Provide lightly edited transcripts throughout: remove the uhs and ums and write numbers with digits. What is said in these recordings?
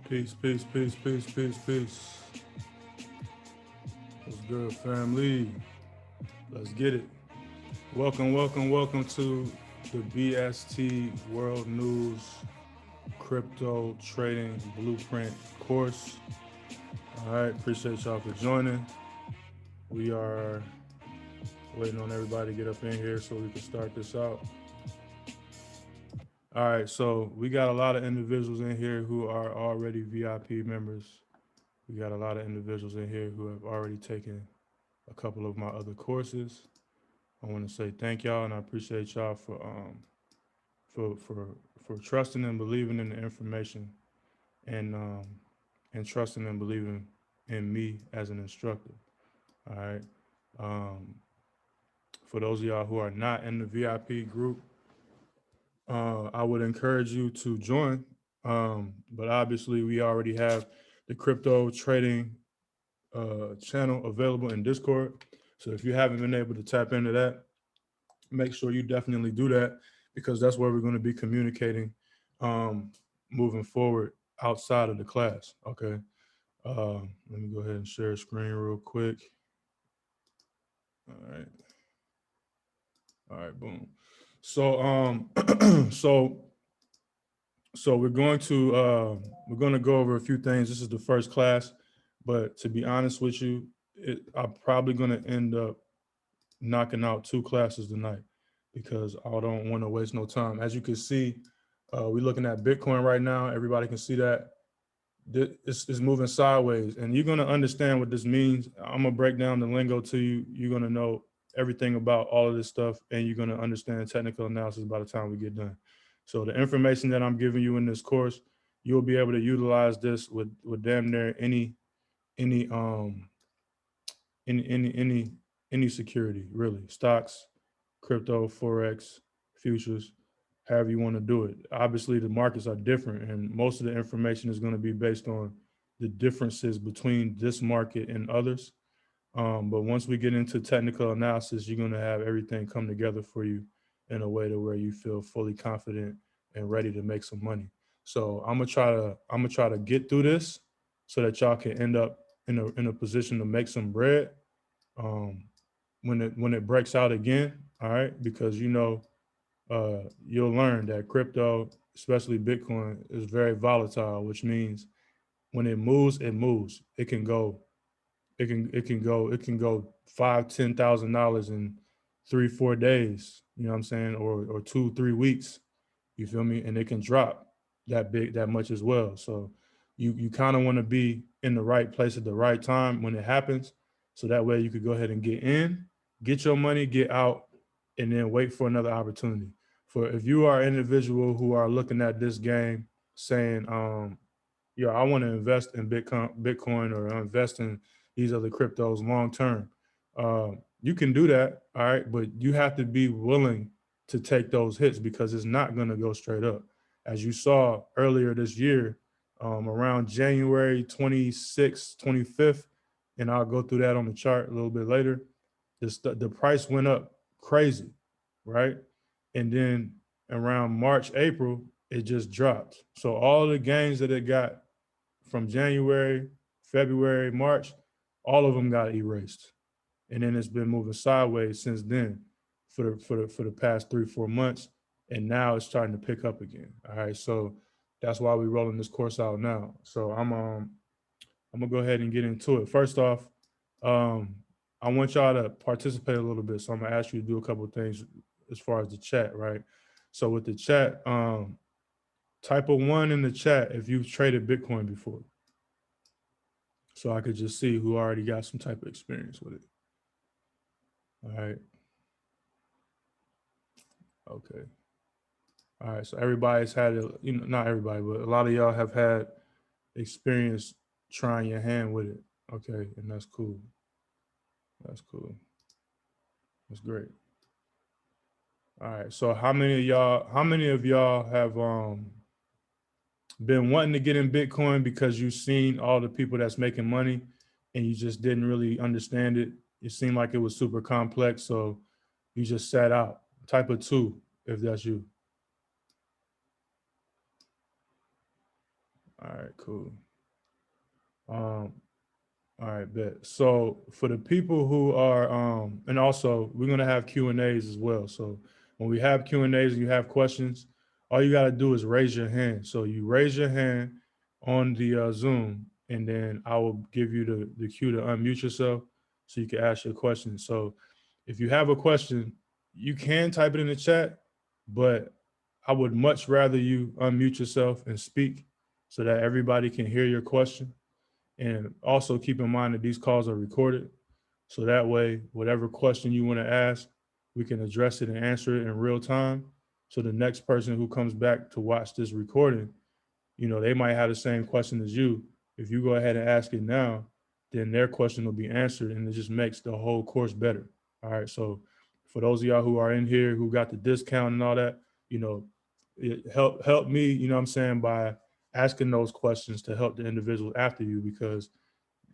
Peace, peace, peace, peace, peace, peace. What's good, family? Let's get it. Welcome, welcome, welcome to the BST World News Crypto Trading Blueprint course. All right, appreciate y'all for joining. We are waiting on everybody to get up in here so we can start this out. All right, so we got a lot of individuals in here who are already VIP members. We got a lot of individuals in here who have already taken a couple of my other courses. I want to say thank y'all, and I appreciate y'all for for for trusting and believing in the information, and and trusting and believing in me as an instructor. All right. Um, for those of y'all who are not in the VIP group, I would encourage you to join. But obviously, we already have the crypto trading channel available in Discord. So if you haven't been able to tap into that, make sure you definitely do that because that's where we're going to be communicating um, moving forward outside of the class. Okay. Let me go ahead and share a screen real quick. All right. All right. Boom. So so we're going to go over a few things. This is the first class, but to be honest with you, I'm probably going to end up knocking out two classes tonight because I don't want to waste no time. As you can see, we're looking at Bitcoin right now. Everybody can see that it's moving sideways, and you're gonna understand what this means. I'm gonna break down the lingo to you. You're gonna know everything about all of this stuff, and you're gonna understand technical analysis by the time we get done. So the information that I'm giving you in this course, you'll be able to utilize this with damn near any any any security, really. Stocks, crypto, forex, futures, however you want to do it. Obviously the markets are different, and most of the information is going to be based on the differences between this market and others. But once we get into technical analysis, you're going to have everything come together for you in a way to where you feel fully confident and ready to make some money. So I'm gonna try to get through this so that y'all can end up in a position to make some bread um, when it breaks out again. All right, because you'll learn that crypto, especially Bitcoin, is very volatile, which means when it moves, it moves. It can go 5, $10,000 in 3, 4 days. You know what I'm saying, or 2, 3 weeks. You feel me? And it can drop that much as well. So you kind of want to be in the right place at the right time when it happens, so that way you could go ahead and get in, get your money, get out, and then wait for another opportunity. For if you are an individual who are looking at this game saying, yeah, I want to invest in Bitcoin or invest in these other cryptos long term. You can do that, all right, but you have to be willing to take those hits because it's not going to go straight up. As you saw earlier this year, around January 26th, 25th, and I'll go through that on the chart a little bit later. The price went up crazy, right? And then around March, April, it just dropped. So all the gains that it got from January, February, March, all of them got erased, and then it's been moving sideways since then for the past 3, 4 months, and now it's starting to pick up again. All right, so that's why we're rolling this course out now. So I'm gonna go ahead and get into it. First off, um, I want y'all to participate a little bit, so I'm gonna ask you to do a couple of things as far as the chat, right? So with the chat, type a one in the chat if you've traded Bitcoin before, so I could just see who already got some type of experience with it. All right. Okay. All right. So everybody's had it, not everybody, but a lot of y'all have had experience trying your hand with it. Okay. And that's cool. That's cool. That's great. All right. So how many of y'all have been wanting to get in Bitcoin because you've seen all the people that's making money and you just didn't really understand it? It seemed like it was super complex. So you just sat out. Type of two, if that's you. All right, cool. Um, all right, bet. So for the people who are, and also we're gonna have Q&As as well. So when we have Q&As and you have questions, all you gotta do is raise your hand. So you raise your hand on the Zoom, and then I will give you the cue to unmute yourself so you can ask your question. So if you have a question, you can type it in the chat, but I would much rather you unmute yourself and speak so that everybody can hear your question. And also keep in mind that these calls are recorded. So that way, whatever question you want to ask, we can address it and answer it in real time. So the next person who comes back to watch this recording, you know, they might have the same question as you. If you go ahead and ask it now, then their question will be answered, and it just makes the whole course better. All right. So for those of y'all who are in here who got the discount and all that, you know, it help me, you know what I'm saying, by asking those questions to help the individual after you, because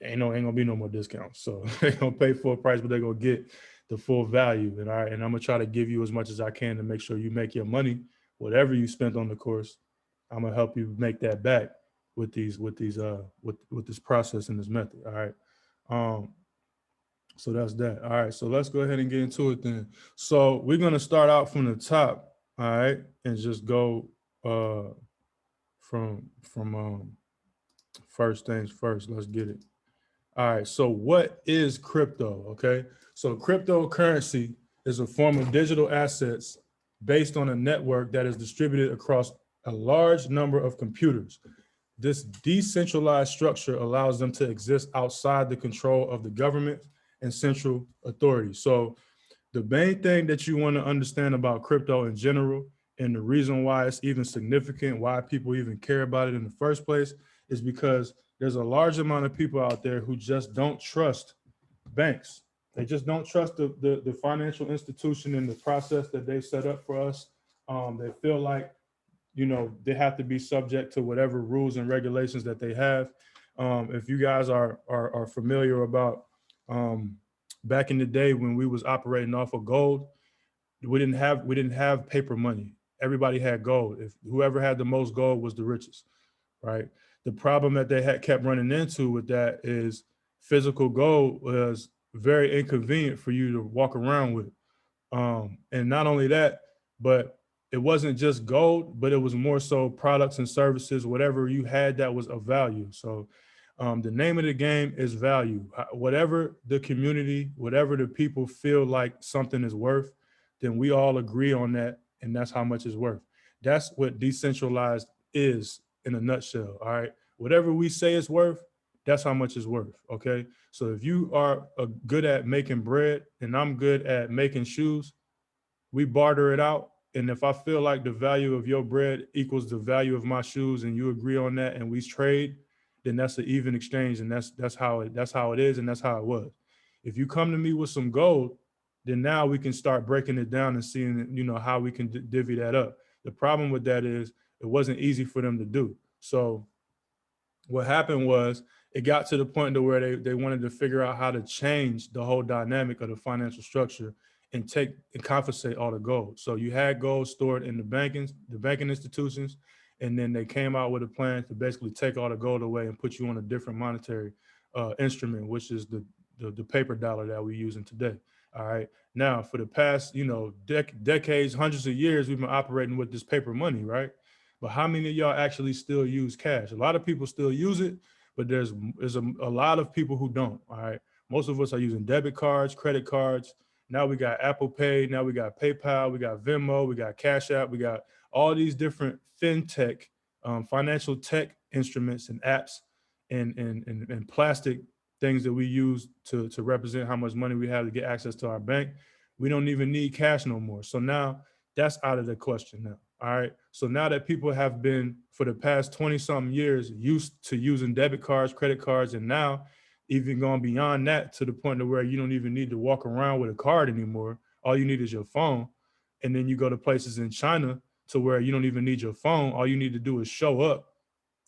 ain't gonna be no more discounts. So they're gonna pay full price, but they're gonna get the full value. And all right, and I'm gonna try to give you as much as I can to make sure you make your money, whatever you spent on the course. I'm gonna help you make that back with this process and this method. All right. Um, so that's that. All right. So let's go ahead and get into it then. So we're gonna start out from the top, all right, and just go from first things first. Let's get it. All right, so what is crypto? Okay, so cryptocurrency is a form of digital assets based on a network that is distributed across a large number of computers. This decentralized structure allows them to exist outside the control of the government and central authorities. So the main thing that you want to understand about crypto in general, and the reason why it's even significant, why people even care about it in the first place, is because there's a large amount of people out there who just don't trust banks. They just don't trust the financial institution and the process that they set up for us. They feel like, you know, they have to be subject to whatever rules and regulations that they have. If you guys are familiar about back in the day when we was operating off of gold, we didn't have paper money. Everybody had gold. If whoever had the most gold was the richest, right? The problem that they had kept running into with that is physical gold was very inconvenient for you to walk around with. And not only that, but it wasn't just gold, but it was more so products and services, whatever you had that was of value. So the name of the game is value. Whatever the community, whatever the people feel like something is worth, then we all agree on that, and that's how much it's worth. That's what decentralized is in a nutshell. All right. Whatever we say it's worth, that's how much it's worth. Okay. So if you are good at making bread and I'm good at making shoes, we barter it out. And if I feel like the value of your bread equals the value of my shoes and you agree on that and we trade, then that's an even exchange. And that's how it is, and that's how it was. If you come to me with some gold, then now we can start breaking it down and seeing, you know, how we can divvy that up. The problem with that is it wasn't easy for them to do. So what happened was it got to the point to where they wanted to figure out how to change the whole dynamic of the financial structure and take and confiscate all the gold. So you had gold stored in the banking institutions, and then they came out with a plan to basically take all the gold away and put you on a different monetary instrument, which is the paper dollar that we're using today. All right. Now, for the past, you know, decades, hundreds of years, we've been operating with this paper money, right? But how many of y'all actually still use cash? A lot of people still use it, but there's a lot of people who don't. All right. Most of us are using debit cards, credit cards. Now we got Apple Pay. Now we got PayPal. We got Venmo. We got Cash App. We got all these different fintech, financial tech instruments and apps and plastic things that we use to represent how much money we have to get access to our bank. We don't even need cash no more. So now that's out of the question now. All right. So now that people have been for the past 20 something years used to using debit cards, credit cards, and now even going beyond that to the point of where you don't even need to walk around with a card anymore. All you need is your phone. And then you go to places in China to where you don't even need your phone. All you need to do is show up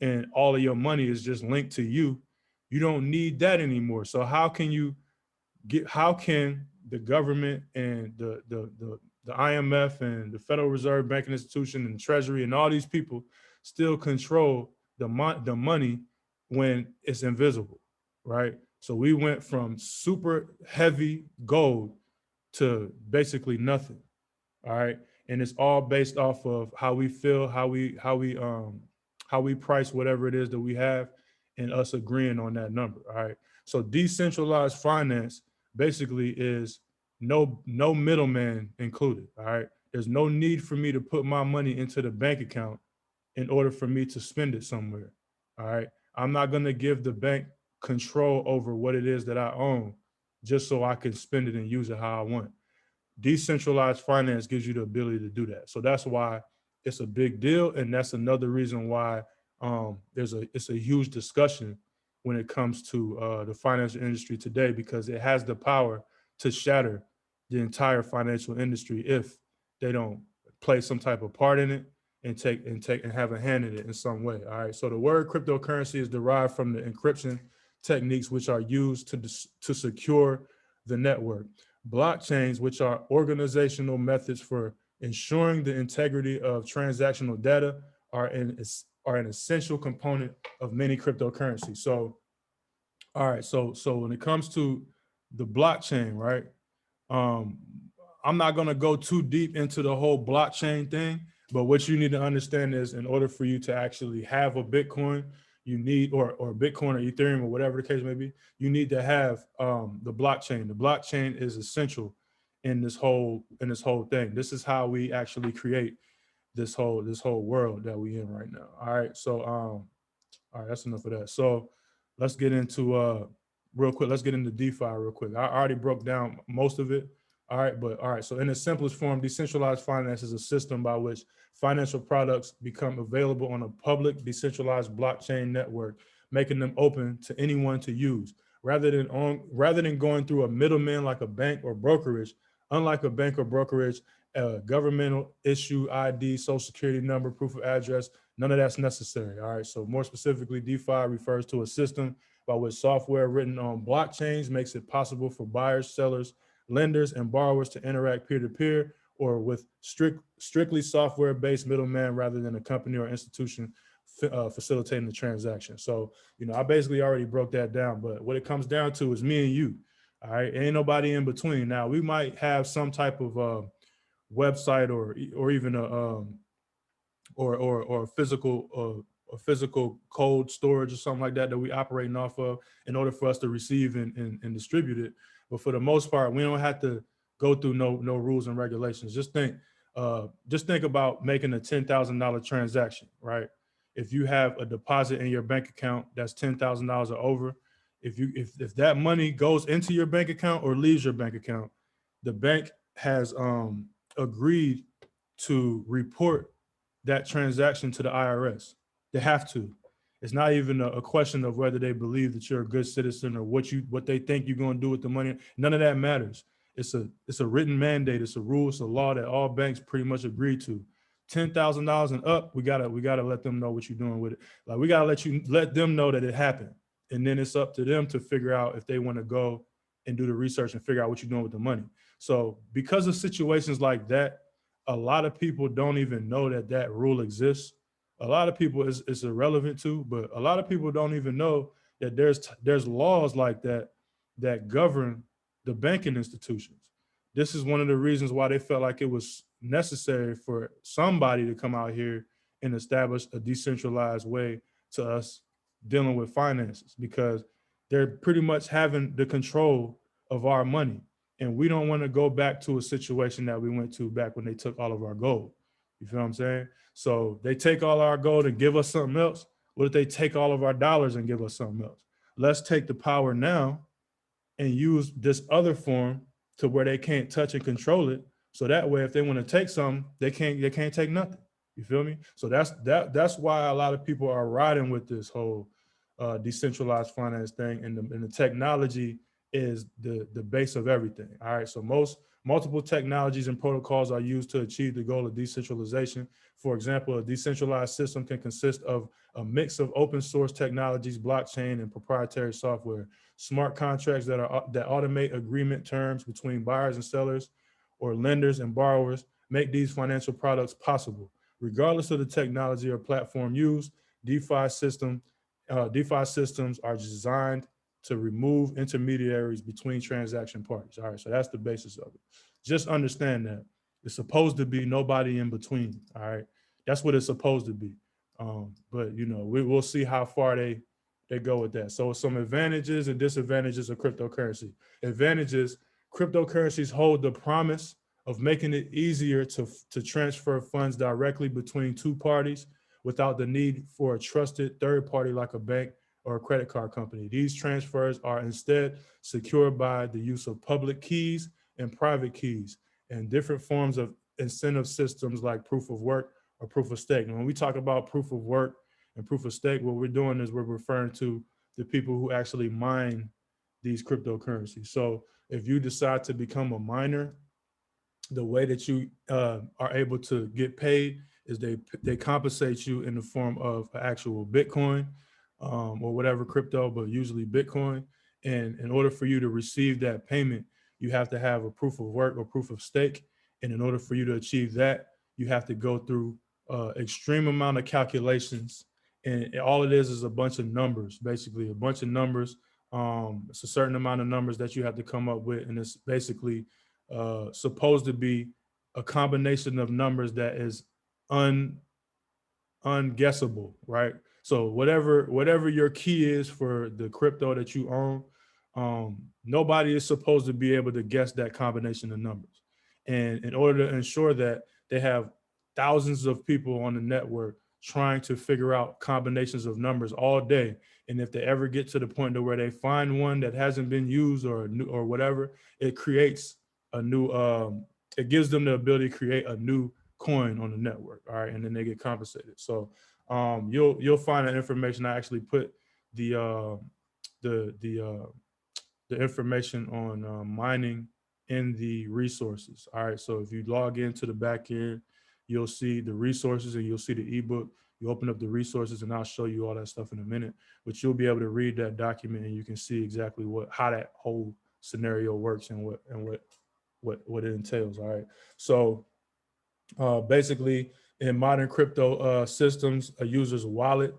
and all of your money is just linked to you. You don't need that anymore. So how can the government and the IMF and the Federal Reserve Banking Institution and Treasury and all these people still control the money when it's invisible, right? So we went from super heavy gold to basically nothing. All right. And it's all based off of how we feel, how we price whatever it is that we have, and us agreeing on that number. All right. So decentralized finance basically is no middleman included. All right. There's no need for me to put my money into the bank account in order for me to spend it somewhere. All right. I'm not going to give the bank control over what it is that I own just so I can spend it and use it how I want. Decentralized finance gives you the ability to do that. So that's why it's a big deal. And that's another reason why it's a huge discussion when it comes to the financial industry today, because it has the power to shatter the entire financial industry if they don't play some type of part in it and have a hand in it in some way. All right. So the word cryptocurrency is derived from the encryption techniques which are used to secure the network. Blockchains, which are organizational methods for ensuring the integrity of transactional data, are an essential component of many cryptocurrencies. So, all right. So when it comes to the blockchain, right? Um, I'm not going to go too deep into the whole blockchain thing, but what you need to understand is, in order for you to actually have a Bitcoin, you need, or Bitcoin or Ethereum or whatever the case may be, you need to have the blockchain. The blockchain is essential in this whole thing. This is how we actually create this whole world that we in right now. All right. So all right, that's enough of that. So let's get into real quick. Let's get into DeFi real quick. I already broke down most of it. All right, but all right. So in the simplest form, decentralized finance is a system by which financial products become available on a public decentralized blockchain network, making them open to anyone to use, rather than going through a middleman like a bank or brokerage. Unlike a bank or brokerage, governmental issue ID, social security number, proof of address, none of that's necessary. All right. So more specifically, DeFi refers to a system by which software written on blockchains makes it possible for buyers, sellers, lenders, and borrowers to interact peer-to-peer or with strictly software-based middleman rather than a company or institution facilitating the transaction. So, I basically already broke that down, but what it comes down to is me and you. All right. Ain't nobody in between. Now, we might have some type of website or even a physical code storage or something like that we operating off of in order for us to receive and distribute it. But for the most part, we don't have to go through no rules and regulations. Just think about making a $10,000 transaction, right? If you have a deposit in your bank account that's $10,000 or over, if that money goes into your bank account or leaves your bank account, the bank has agreed to report that transaction to the IRS. They have to. It's not even a question of whether they believe that you're a good citizen or what they think you're going to do with the money. None of that matters. It's a written mandate. It's a rule. It's a law that all banks pretty much agree to. $10,000 and up, we gotta let them know what you're doing with it. Like, we gotta let them know that it happened, and then it's up to them to figure out if they want to go and do the research and figure out what you're doing with the money. So because of situations like that, a lot of people don't even know that rule exists. A lot of people it's irrelevant to, but a lot of people don't even know that there's laws like that govern the banking institutions. This is one of the reasons why they felt like it was necessary for somebody to come out here and establish a decentralized way to us dealing with finances, because they're pretty much having the control of our money. And we don't want to go back to a situation that we went to back when they took all of our gold. You feel what I'm saying? So they take all our gold and give us something else. What if they take all of our dollars and give us something else? Let's take the power now and use this other form to where they can't touch and control it. So that way, if they want to take something, they can't take nothing. You feel me? So that's why a lot of people are riding with this whole decentralized finance thing, and the technology is the base of everything. All right. So multiple technologies and protocols are used to achieve the goal of decentralization. For example, a decentralized system can consist of a mix of open source technologies, blockchain, and proprietary software. Smart contracts that automate agreement terms between buyers and sellers, or lenders and borrowers, make these financial products possible. Regardless of the technology or platform used, DeFi system, DeFi systems are designed to remove intermediaries between transaction parties. All right, so that's the basis of it. Just understand that it's supposed to be nobody in between. All right, that's what it's supposed to be. But you know, we'll see how far they go with that. So some advantages and disadvantages of cryptocurrency. Advantages: cryptocurrencies hold the promise of making it easier to transfer funds directly between two parties without the need for a trusted third party like a bank or a credit card company. These transfers are instead secured by the use of public keys and private keys and different forms of incentive systems like proof of work or proof of stake. And when we talk about proof of work and proof of stake, what we're doing is we're referring to the people who actually mine these cryptocurrencies. So if you decide to become a miner, the way that you are able to get paid is they compensate you in the form of actual Bitcoin or whatever crypto, but usually Bitcoin. And in order for you to receive that payment, you have to have a proof of work or proof of stake. And in order for you to achieve that, you have to go through extreme amount of calculations. And all it is a bunch of numbers, basically a bunch of numbers. It's a certain amount of numbers that you have to come up with. And it's basically supposed to be a combination of numbers that is unguessable, right? So whatever your key is for the crypto that you own, nobody is supposed to be able to guess that combination of numbers. And in order to ensure that, they have thousands of people on the network trying to figure out combinations of numbers all day. And if they ever get to the point to where they find one that hasn't been used or new or whatever, it creates a new it gives them the ability to create a new coin on the network. All right, and then they get compensated. So you'll find that information. I actually put the the the uh, the information on mining in the resources. All right, so if you log into the back end, you'll see the resources and you'll see the ebook. You open up the resources, and I'll show you all that stuff in a minute. But you'll be able to read that document, and you can see exactly how that whole scenario works and what it entails. All right, so basically, in modern crypto systems, a user's wallet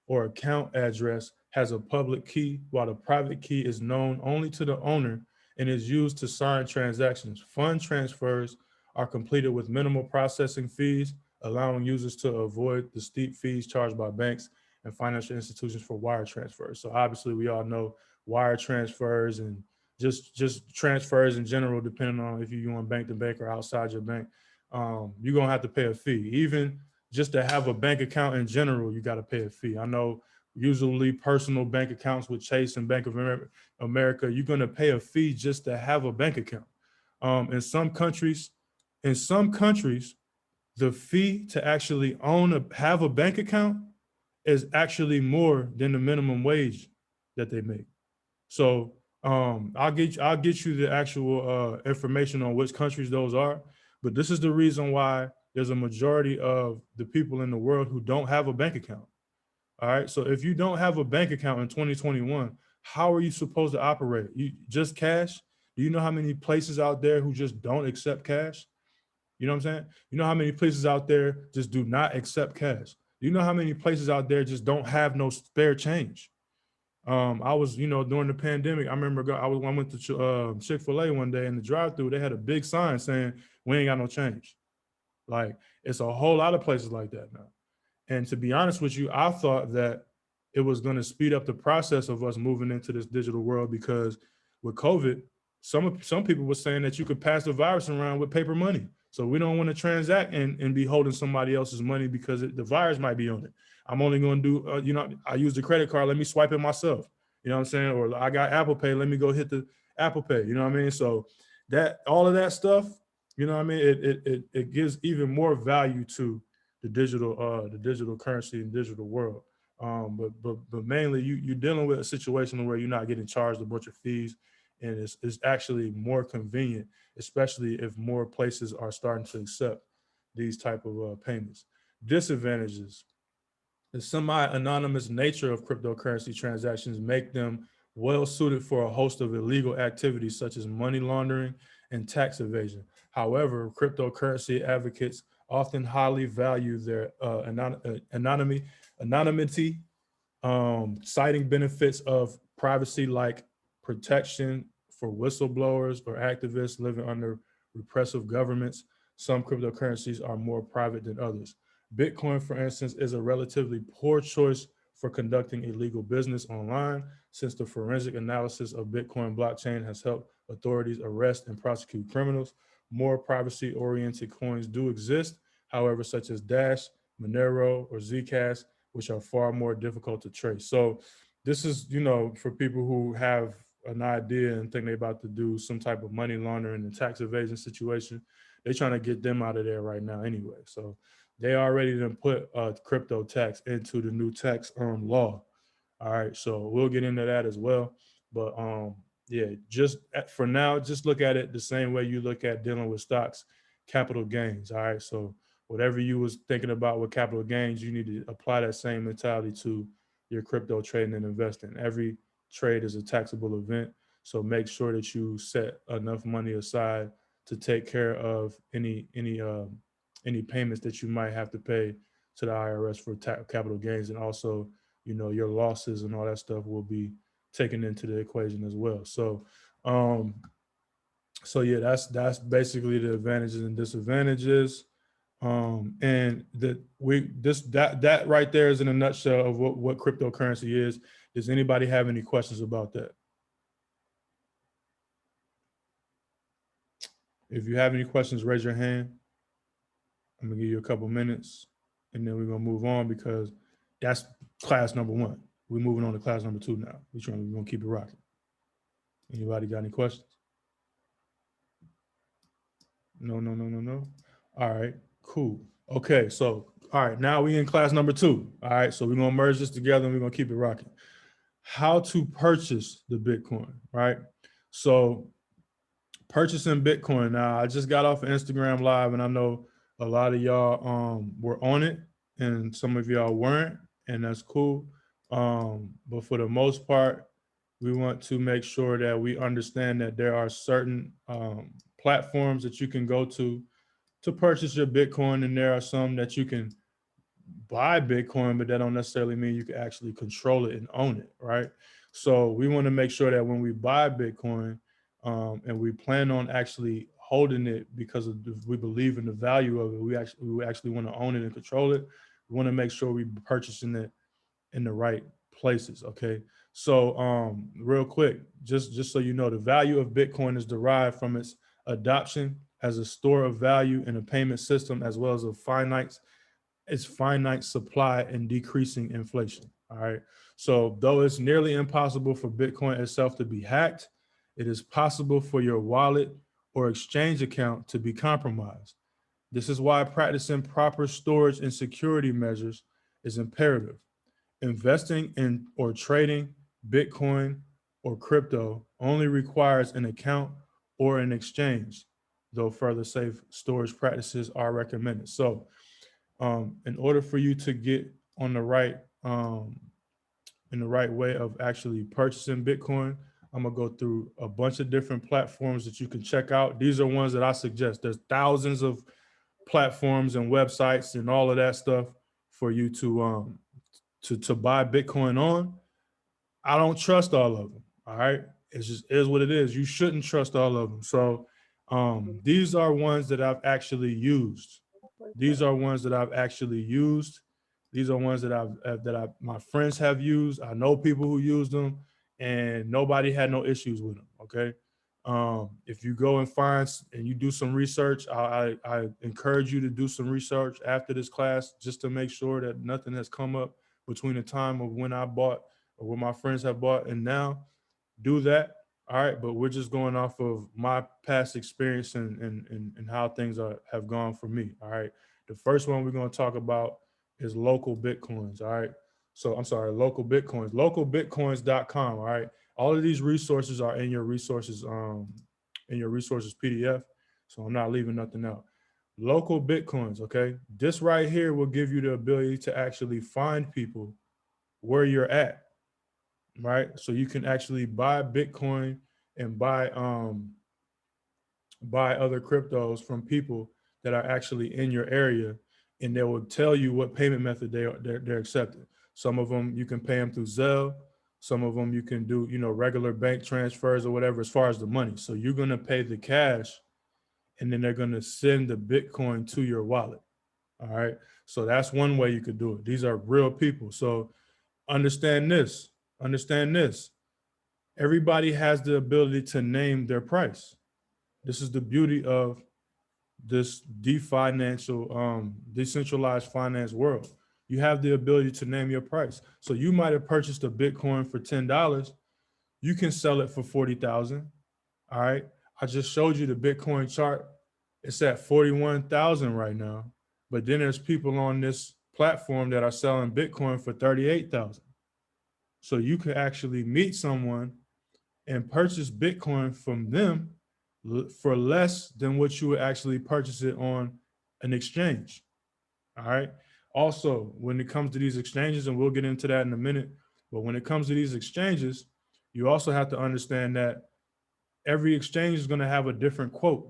or account address has a public key, while the private key is known only to the owner and is used to sign transactions. Fund transfers are completed with minimal processing fees, allowing users to avoid the steep fees charged by banks and financial institutions for wire transfers. So obviously, we all know wire transfers and just transfers in general, depending on if you're going bank to bank or outside your bank, you're gonna have to pay a fee. Even just to have a bank account in general, you got to pay a fee. I know usually personal bank accounts with Chase and Bank of America, you're gonna pay a fee just to have a bank account. In some countries, the fee to actually have a bank account is actually more than the minimum wage that they make. So I'll get you the actual information on which countries those are. But this is the reason why there's a majority of the people in the world who don't have a bank account. All right. So if you don't have a bank account in 2021, how are you supposed to operate? You just cash? Do you know how many places out there who just don't accept cash? You know what I'm saying? You know how many places out there just do not accept cash? You know how many places out there just don't have no spare change? I was, during the pandemic, I remember I went to Chick-fil-A one day in the drive-thru. They had a big sign saying, "We ain't got no change." Like, it's a whole lot of places like that now. And to be honest with you, I thought that it was going to speed up the process of us moving into this digital world, because with COVID, some people were saying that you could pass the virus around with paper money. So we don't want to transact and be holding somebody else's money because the virus might be on it. I'm only going to do, I use the credit card, let me swipe it myself. You know what I'm saying? Or I got Apple Pay, let me go hit the Apple Pay. You know what I mean? So that all of that stuff, you know what I mean? It gives even more value to the digital currency and digital world. But mainly you're dealing with a situation where you're not getting charged a bunch of fees, and it's actually more convenient, especially if more places are starting to accept these type of payments. Disadvantages: the semi-anonymous nature of cryptocurrency transactions make them well suited for a host of illegal activities such as money laundering and tax evasion. However, cryptocurrency advocates often highly value their anonymity Anonymity, citing benefits of privacy like protection for whistleblowers or activists living under repressive governments. Some cryptocurrencies are more private than others. Bitcoin, for instance, is a relatively poor choice for conducting illegal business online, since the forensic analysis of Bitcoin blockchain has helped authorities arrest and prosecute criminals. More privacy-oriented coins do exist, however, such as Dash, Monero, or Zcash, which are far more difficult to trace. So this is, for people who have an idea and think they're about to do some type of money laundering and tax evasion situation, they're trying to get them out of there right now anyway. So they already done put crypto tax into the new tax law. All right, so we'll get into that as well. But yeah, just for now, just look at it the same way you look at dealing with stocks, capital gains. All right, so whatever you was thinking about with capital gains, you need to apply that same mentality to your crypto trading and investing. Every trade is a taxable event, so make sure that you set enough money aside to take care of any payments that you might have to pay to the IRS for capital gains, and also your losses and all that stuff will be taken into the equation as well. So so yeah, that's basically the advantages and disadvantages. And that right there is in a nutshell of what cryptocurrency is. Does anybody have any questions about that? If you have any questions, raise your hand. I'm gonna give you a couple minutes, and then we're gonna move on because that's class number one. We're moving on to class number two now. We're gonna keep it rocking. Anybody got any questions? No. All right, cool. Okay, so all right, now we in class number two. All right, so we're gonna merge this together and we're gonna keep it rocking. How to purchase the Bitcoin, right? So purchasing Bitcoin. Now, I just got off of Instagram Live, and I know a lot of y'all were on it, and some of y'all weren't, and that's cool. But for the most part, we want to make sure that we understand that there are certain platforms that you can go to purchase your Bitcoin, and there are some that you can buy Bitcoin, but that don't necessarily mean you can actually control it and own it, right? So we want to make sure that when we buy Bitcoin, and we plan on actually holding it because we believe in the value of it, we actually want to own it and control it. We want to make sure we're purchasing it in the right places. Okay. So real quick, just so you know, the value of Bitcoin is derived from its adoption as a store of value in a payment system, as well as its finite supply and decreasing inflation. All right. So though it's nearly impossible for Bitcoin itself to be hacked, it is possible for your wallet or exchange account to be compromised. This is why practicing proper storage and security measures is imperative. Investing in or trading Bitcoin or crypto only requires an account or an exchange, though further safe storage practices are recommended. So in order for you to get on the right in the right way of actually purchasing Bitcoin, I'm gonna go through a bunch of different platforms that you can check out. These are ones that I suggest. There's thousands of platforms and websites and all of that stuff for you to buy Bitcoin on. I don't trust all of them. All right, it just is what it is. You shouldn't trust all of them. So these are ones that I've actually used. These are ones that I've actually used. These are ones that my friends have used. I know people who use them, and nobody had no issues with them. Okay, if you go and find and you do some research, I encourage you to do some research after this class just to make sure that nothing has come up between the time of when I bought or what my friends have bought and now. Do that. All right, but we're just going off of my past experience and how things have gone for me. All right. The first one we're going to talk about is local Bitcoins. All right. So I'm sorry, local Bitcoins, localbitcoins.com. All right. All of these resources are in your resources PDF. So I'm not leaving nothing out. Local Bitcoins. Okay. This right here will give you the ability to actually find people where you're at. Right. So you can actually buy Bitcoin and buy other cryptos from people that are actually in your area, and they will tell you what payment method they're accepting. Some of them you can pay them through Zelle. Some of them you can do, regular bank transfers or whatever as far as the money. So you're gonna pay the cash, and then they're gonna send the Bitcoin to your wallet. All right. So that's one way you could do it. These are real people. So understand this. Understand this. Everybody has the ability to name their price. This is the beauty of this decentralized finance world. You have the ability to name your price. So you might have purchased a Bitcoin for $10. You can sell it for 40,000. All right. I just showed you the Bitcoin chart. It's at 41,000 right now. But then there's people on this platform that are selling Bitcoin for 38,000. So you could actually meet someone and purchase Bitcoin from them for less than what you would actually purchase it on an exchange. All right. Also, when it comes to these exchanges, and we'll get into that in a minute, but when it comes to these exchanges, you also have to understand that every exchange is going to have a different quote.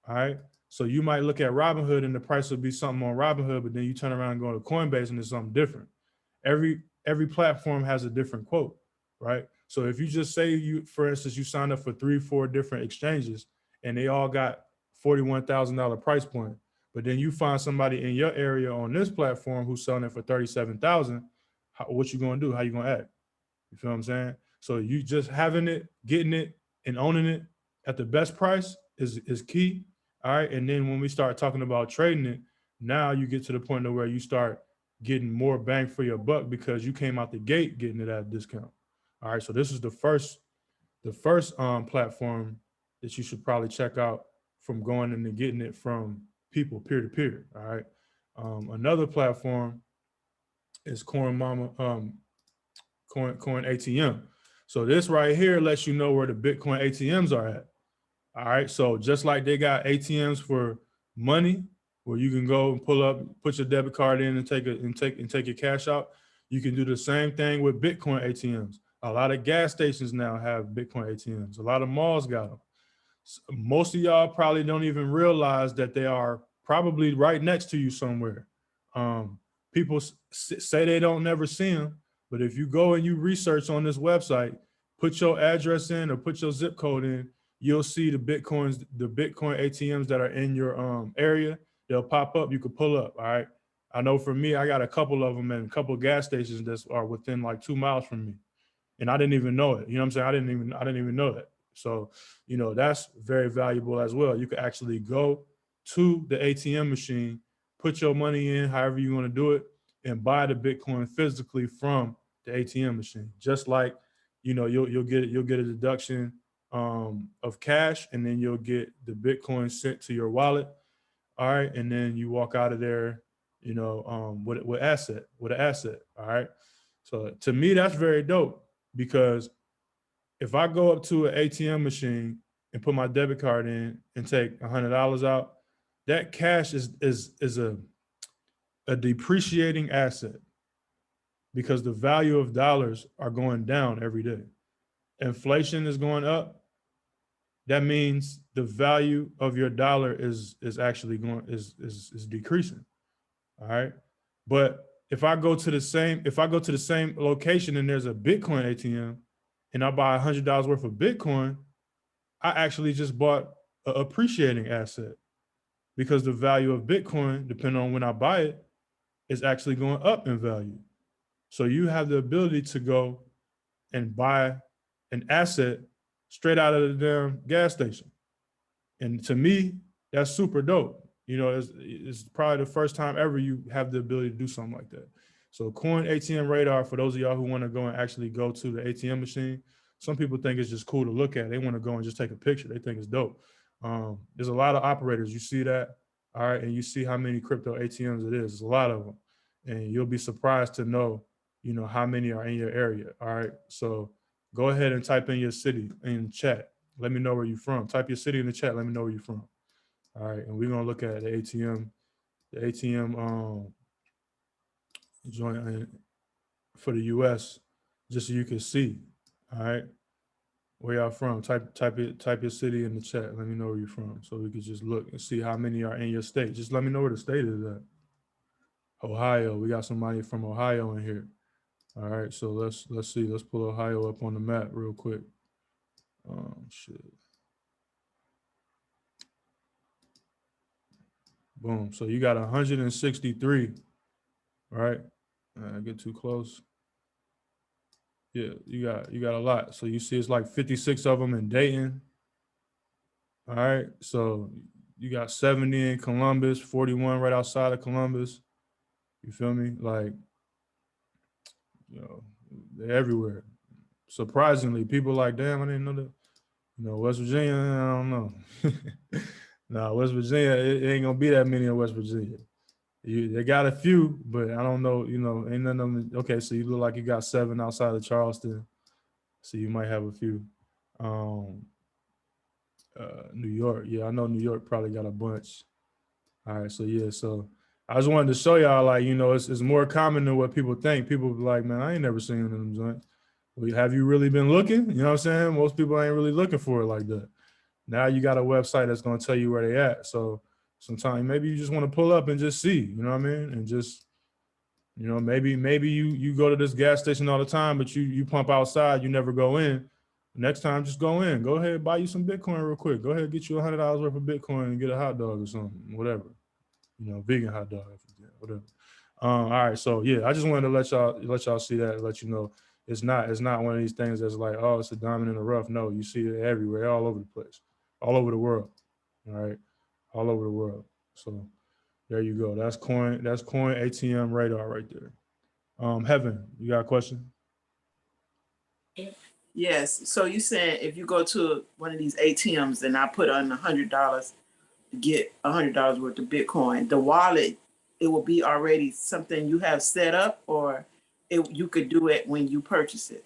All right. So you might look at Robinhood and the price will be something on Robinhood, but then you turn around and go to Coinbase and it's something different. Every platform has a different quote, right? So if you just say for instance, you signed up for 3-4 different exchanges and they all got $41,000 price point, but then you find somebody in your area on this platform who's selling it for 37,000, what you gonna do? How you gonna act? You feel what I'm saying? So you just having it, getting it, and owning it at the best price is key. All right. And then when we start talking about trading it, now you get to the point where you start getting more bang for your buck because you came out the gate getting it at a discount. All right. So this is the first platform that you should probably check out from going into getting it from people peer to peer. All right. Another platform is Coin ATM. So this right here lets you know where the Bitcoin ATMs are at. All right. So just like they got ATMs for money, where you can go and pull up, put your debit card in and take your cash out, you can do the same thing with Bitcoin ATMs. A lot of gas stations now have Bitcoin ATMs. A lot of malls got them. Most of y'all probably don't even realize that they are probably right next to you somewhere. People say they don't never see them, but if you go and you research on this website, put your address in or put your zip code in, you'll see the Bitcoin ATMs that are in your area. They'll pop up. You could pull up. All right. I know for me, I got a couple of them and a couple of gas stations that are within like 2 miles from me, and I didn't even know it. You know what I'm saying? I didn't even know that. So, that's very valuable as well. You could actually go to the ATM machine, put your money in, however you want to do it, and buy the Bitcoin physically from the ATM machine. Just like, you'll get a deduction of cash, and then you'll get the Bitcoin sent to your wallet. All right, and then you walk out of there, with an asset. All right. So to me, that's very dope because if I go up to an ATM machine and put my debit card in and take $100 out, that cash is a depreciating asset because the value of dollars are going down every day. Inflation is going up. That means the value of your dollar is actually is decreasing. All right. But if I go to the same location and there's a Bitcoin ATM and I buy $100 worth of Bitcoin, I actually just bought an appreciating asset because the value of Bitcoin, depending on when I buy it, is actually going up in value. So you have the ability to go and buy an asset straight out of the damn gas station. And to me, that's super dope. It's probably the first time ever you have the ability to do something like that. So Coin ATM Radar, for those of y'all who want to go and actually go to the ATM machine, some people think it's just cool to look at. They want to go and just take a picture. They think it's dope. There's a lot of operators. You see that, all right, and you see how many crypto ATMs it is. There's a lot of them, and you'll be surprised to know, how many are in your area. All right, so go ahead and type in your city in chat. Let me know where you're from. Type your city in the chat. Let me know where you're from. All right, and we're gonna look at the ATM joint for the U.S. just so you can see. All right, where y'all from? Type your city in the chat. Let me know where you're from, so we can just look and see how many are in your state. Just let me know where the state is at. Ohio. We got somebody from Ohio in here. All right, so let's see. Let's pull Ohio up on the map real quick. Shit. Boom. So you got 163, right? Get too close. Yeah, you got a lot. So you see, it's like 56 of them in Dayton. All right, so you got 70 in Columbus, 41 right outside of Columbus. You feel me? Like, you know, they're everywhere. Surprisingly, people like, damn, I didn't know that. You know, West Virginia, I don't know. Nah, West Virginia, it ain't gonna be that many in West Virginia. They got a few, but I don't know, you know, ain't none of them. Okay, so you look like you got 7 outside of Charleston. So you might have a few. Um, New York, yeah, I know New York probably got a bunch. All right, so yeah, so I just wanted to show y'all, like, you know, it's more common than what people think. People be like, man, I ain't never seen them joints. Well, have you really been looking? You know what I'm saying? Most people ain't really looking for it like that. Now you got a website that's gonna tell you where they at. So sometimes maybe you just want to pull up and just see, you know what I mean? And just, you know, maybe you go to this gas station all the time, but you pump outside, you never go in. Next time, just go in. Go ahead, buy you some Bitcoin real quick. Go ahead, get you $100 worth of Bitcoin and get a hot dog or something, whatever. You know, vegan hot dog, whatever. All right, so yeah, I just wanted to let y'all see that, let you know it's not one of these things that's like, oh, it's a diamond in the rough. No, you see it everywhere, all over the place, all over the world. All right, all over the world. So there you go. That's coin ATM radar right there. Heaven, you got a question? Yes. So you saying if you go to one of these ATMs and I put on $100 to get $100 worth of Bitcoin, the wallet, it will be already something you have set up, or you could do it when you purchase it.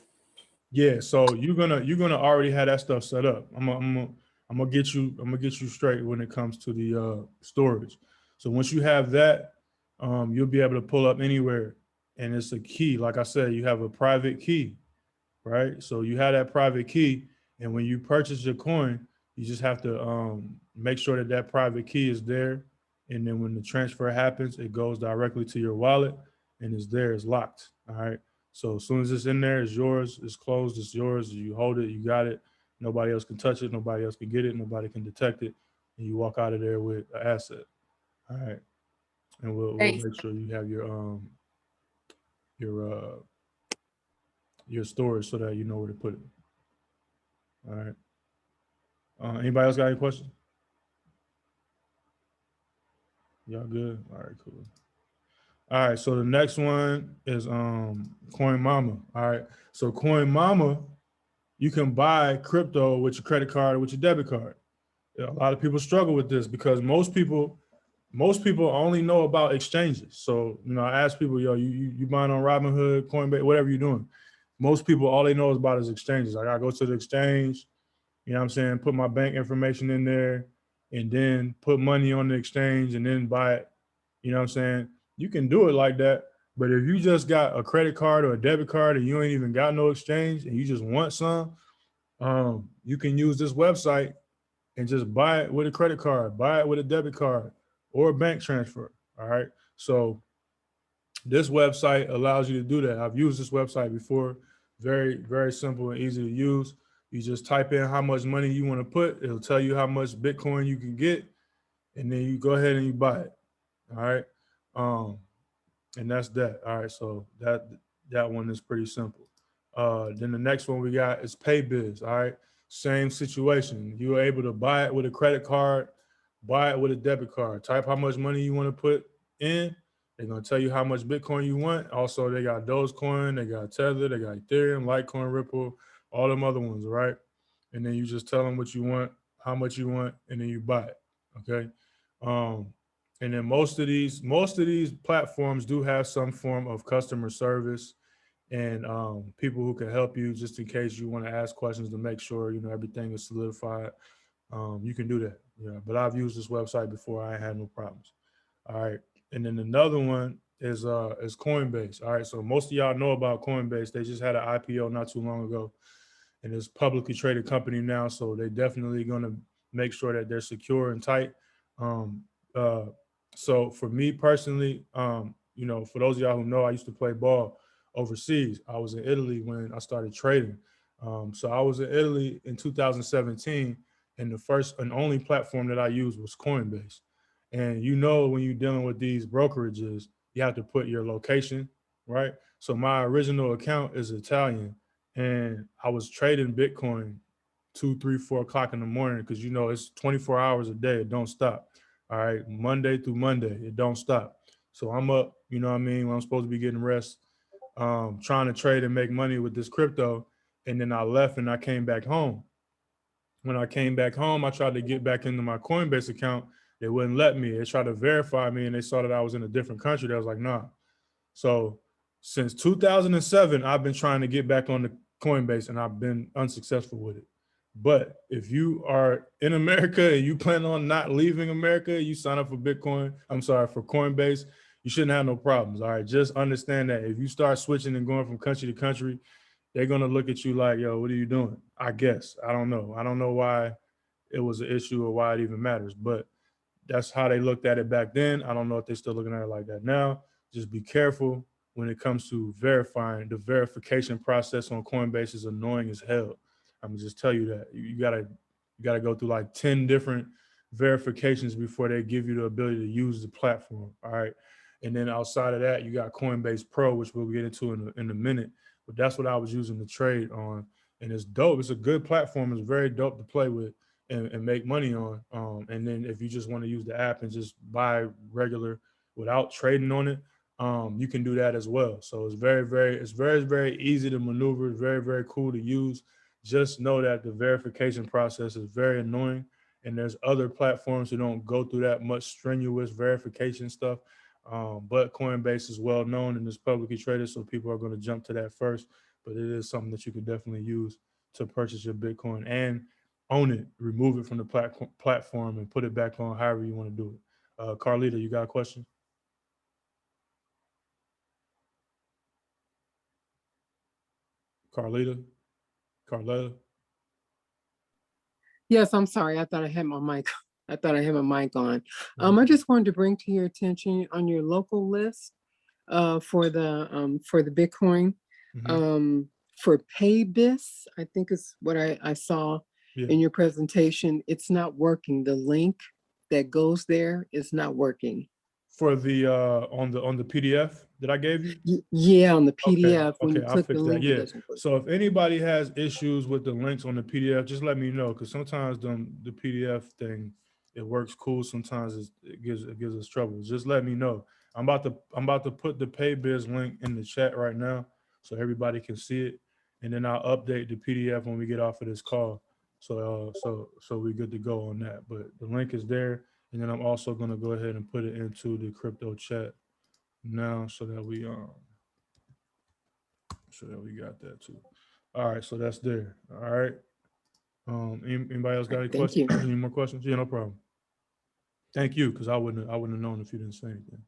Yeah, so you're gonna already have that stuff set up. I'm gonna get you straight when it comes to the storage. So once you have that, you'll be able to pull up anywhere, and it's a key. Like I said, you have a private key, right? So you have that private key, and when you purchase your coin, you just have to make sure that that private key is there, and then when the transfer happens, it goes directly to your wallet, and it's there, it's locked. All right. So as soon as it's in there, it's yours. It's closed. It's yours. You hold it. You got it. Nobody else can touch it. Nobody else can get it. Nobody can detect it. And you walk out of there with an asset. All right. And we'll Hey, make sure you have your your storage so that you know where to put it. All right. Anybody else got any questions? Y'all good? All right, cool. All right, so the next one is Coin Mama. All right. So Coin Mama, you can buy crypto with your credit card or with your debit card. A lot of people struggle with this because most people only know about exchanges. So, you know, I ask people, yo, you buying on Robinhood, Coinbase, whatever you're doing. Most people, all they know is about is exchanges. I gotta go to the exchange, you know what I'm saying, put my bank information in there, and then put money on the exchange and then buy it. You know what I'm saying? You can do it like that. But if you just got a credit card or a debit card and you ain't even got no exchange and you just want some, you can use this website and just buy it with a credit card, buy it with a debit card or a bank transfer. All right. So this website allows you to do that. I've used this website before. Very, very simple and easy to use. You just type in how much money you want to put. It'll tell you how much Bitcoin you can get, and then you go ahead and you buy it. All right. Um, and that's that. All right. So that one is pretty simple. Then the next one we got is PayBiz. All right. Same situation. You're able to buy it with a credit card, buy it with a debit card. Type how much money you want to put in. They're gonna tell you how much Bitcoin you want. Also, they got Dogecoin, they got Tether, they got Ethereum, Litecoin, Ripple, all them other ones, right? And then you just tell them what you want, how much you want, and then you buy it. Okay. Um, and then most of these platforms do have some form of customer service and people who can help you just in case you want to ask questions to make sure you know everything is solidified. You can do that. Yeah, but I've used this website before. I ain't had no problems. All right. And then another one is Coinbase. All right. So most of y'all know about Coinbase. They just had an IPO not too long ago, and it's a publicly traded company now. So they definitely gonna make sure that they're secure and tight. Um, uh, so for me personally, you know, for those of y'all who know, I used to play ball overseas. I was in Italy when I started trading. So I was in Italy in 2017, and the first and only platform that I used was Coinbase. And you know, when you're dealing with these brokerages, you have to put your location, right? So my original account is Italian, and I was trading Bitcoin 2, 3, 4 o'clock in the morning because you know it's 24 hours a day. It don't stop. All right, Monday through Monday, it don't stop. So I'm up, you know what I mean, when I'm supposed to be getting rest, trying to trade and make money with this crypto. And then I left and I came back home. When I came back home, I tried to get back into my Coinbase account. They wouldn't let me. They tried to verify me and they saw that I was in a different country. They was like, nah. So since 2007, I've been trying to get back on the Coinbase and I've been unsuccessful with it. But if you are in America and you plan on not leaving America, you sign up for Bitcoin, I'm sorry, for Coinbase, you shouldn't have no problems. All right. Just understand that if you start switching and going from country to country, they're going to look at you like, yo, what are you doing? I guess. I don't know. I don't know why it was an issue or why it even matters, but that's how they looked at it back then. I don't know if they're still looking at it like that now. Just be careful when it comes to verifying. The verification process on Coinbase is annoying as hell. I'm gonna just tell you that you gotta go through like 10 different verifications before they give you the ability to use the platform. All right. And then outside of that, you got Coinbase Pro, which we'll get into in a minute. But that's what I was using to trade on. And it's dope. It's a good platform. It's very dope to play with and make money on. And then if you just want to use the app and just buy regular without trading on it, you can do that as well. So it's very easy to maneuver. It's very, very cool to use. Just know that the verification process is very annoying. And there's other platforms who don't go through that much strenuous verification stuff. But Coinbase is well known and is publicly traded, so people are going to jump to that first. But it is something that you could definitely use to purchase your Bitcoin and own it, remove it from the platform and put it back on however you want to do it. Carlita, you got a question? Carlita? Carletta? Yes, I'm sorry. I thought I had my mic. I thought I had my mic on. I just wanted to bring to your attention on your local list for the Bitcoin for Paybis. I think is what I saw in your presentation. It's not working. The link that goes there is not working. For the on the PDF that I gave you? Yeah, on the PDF. Okay, When you I'll click the fix that. link, it Yeah. doesn't work. So if anybody has issues with the links on the PDF, just let me know because sometimes the PDF thing it works cool. Sometimes it gives us trouble. Just let me know. I'm about to put the Paybiz link in the chat right now so everybody can see it, and then I'll update the PDF when we get off of this call. So we're good to go on that. But the link is there, and then I'm also gonna go ahead and put it into the crypto chat now so that we got that too. All right, so that's there. All right. Anybody else got any Thank questions? you. Any more questions? Yeah, no problem. Thank you, because I wouldn't have known if you didn't say anything.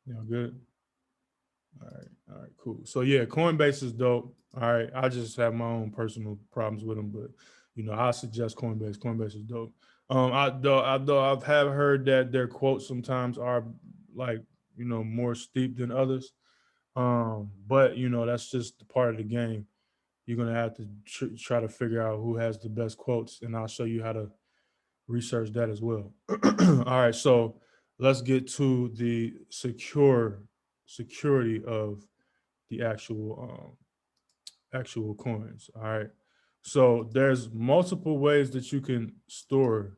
Y'all good? All right, cool. So yeah, Coinbase is dope. All right, I just have my own personal problems with them, but you know, I suggest Coinbase. Coinbase is dope. Though I've have heard that their quotes sometimes are like more steep than others. But you know, that's just part of the game. You're gonna have to try to figure out who has the best quotes, and I'll show you how to research that as well. All right, so let's get to the security of the actual coins. All right, so there's multiple ways that you can store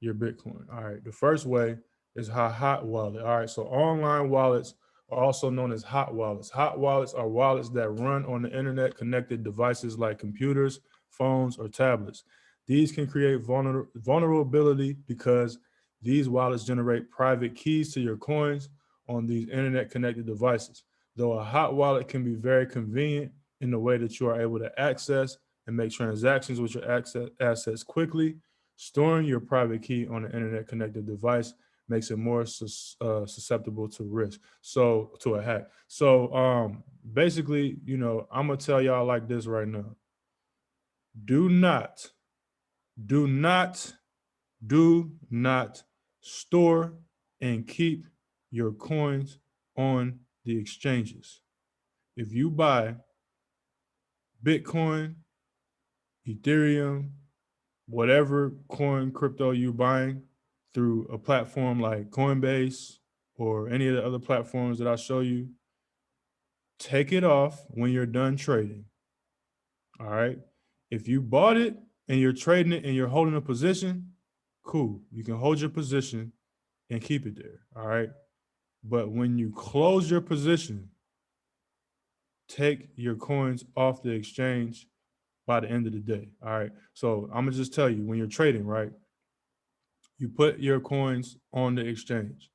your Bitcoin. All right, the first way is hot wallet. All right, so online wallets are also known as hot wallets. Hot wallets are wallets that run on the internet connected devices like computers, phones, or tablets. These can create vulnerability because these wallets generate private keys to your coins on these internet connected devices. Though a hot wallet can be very convenient in the way that you are able to access and make transactions with your assets quickly, storing your private key on an internet connected device makes it more susceptible to risk. So to a hack. So basically, I'm gonna tell y'all like this right now. Do not store and keep your coins on the exchanges. If you buy Bitcoin, Ethereum, whatever coin crypto you're buying through a platform like Coinbase or any of the other platforms that I'll show you, take it off when you're done trading. All right. If you bought it and you're trading it and you're holding a position, cool. You can hold your position and keep it there. All right. But when you close your position, take your coins off the exchange by the end of the day. All right. So I'm gonna just tell you, when you're trading, right? You put your coins on the exchange.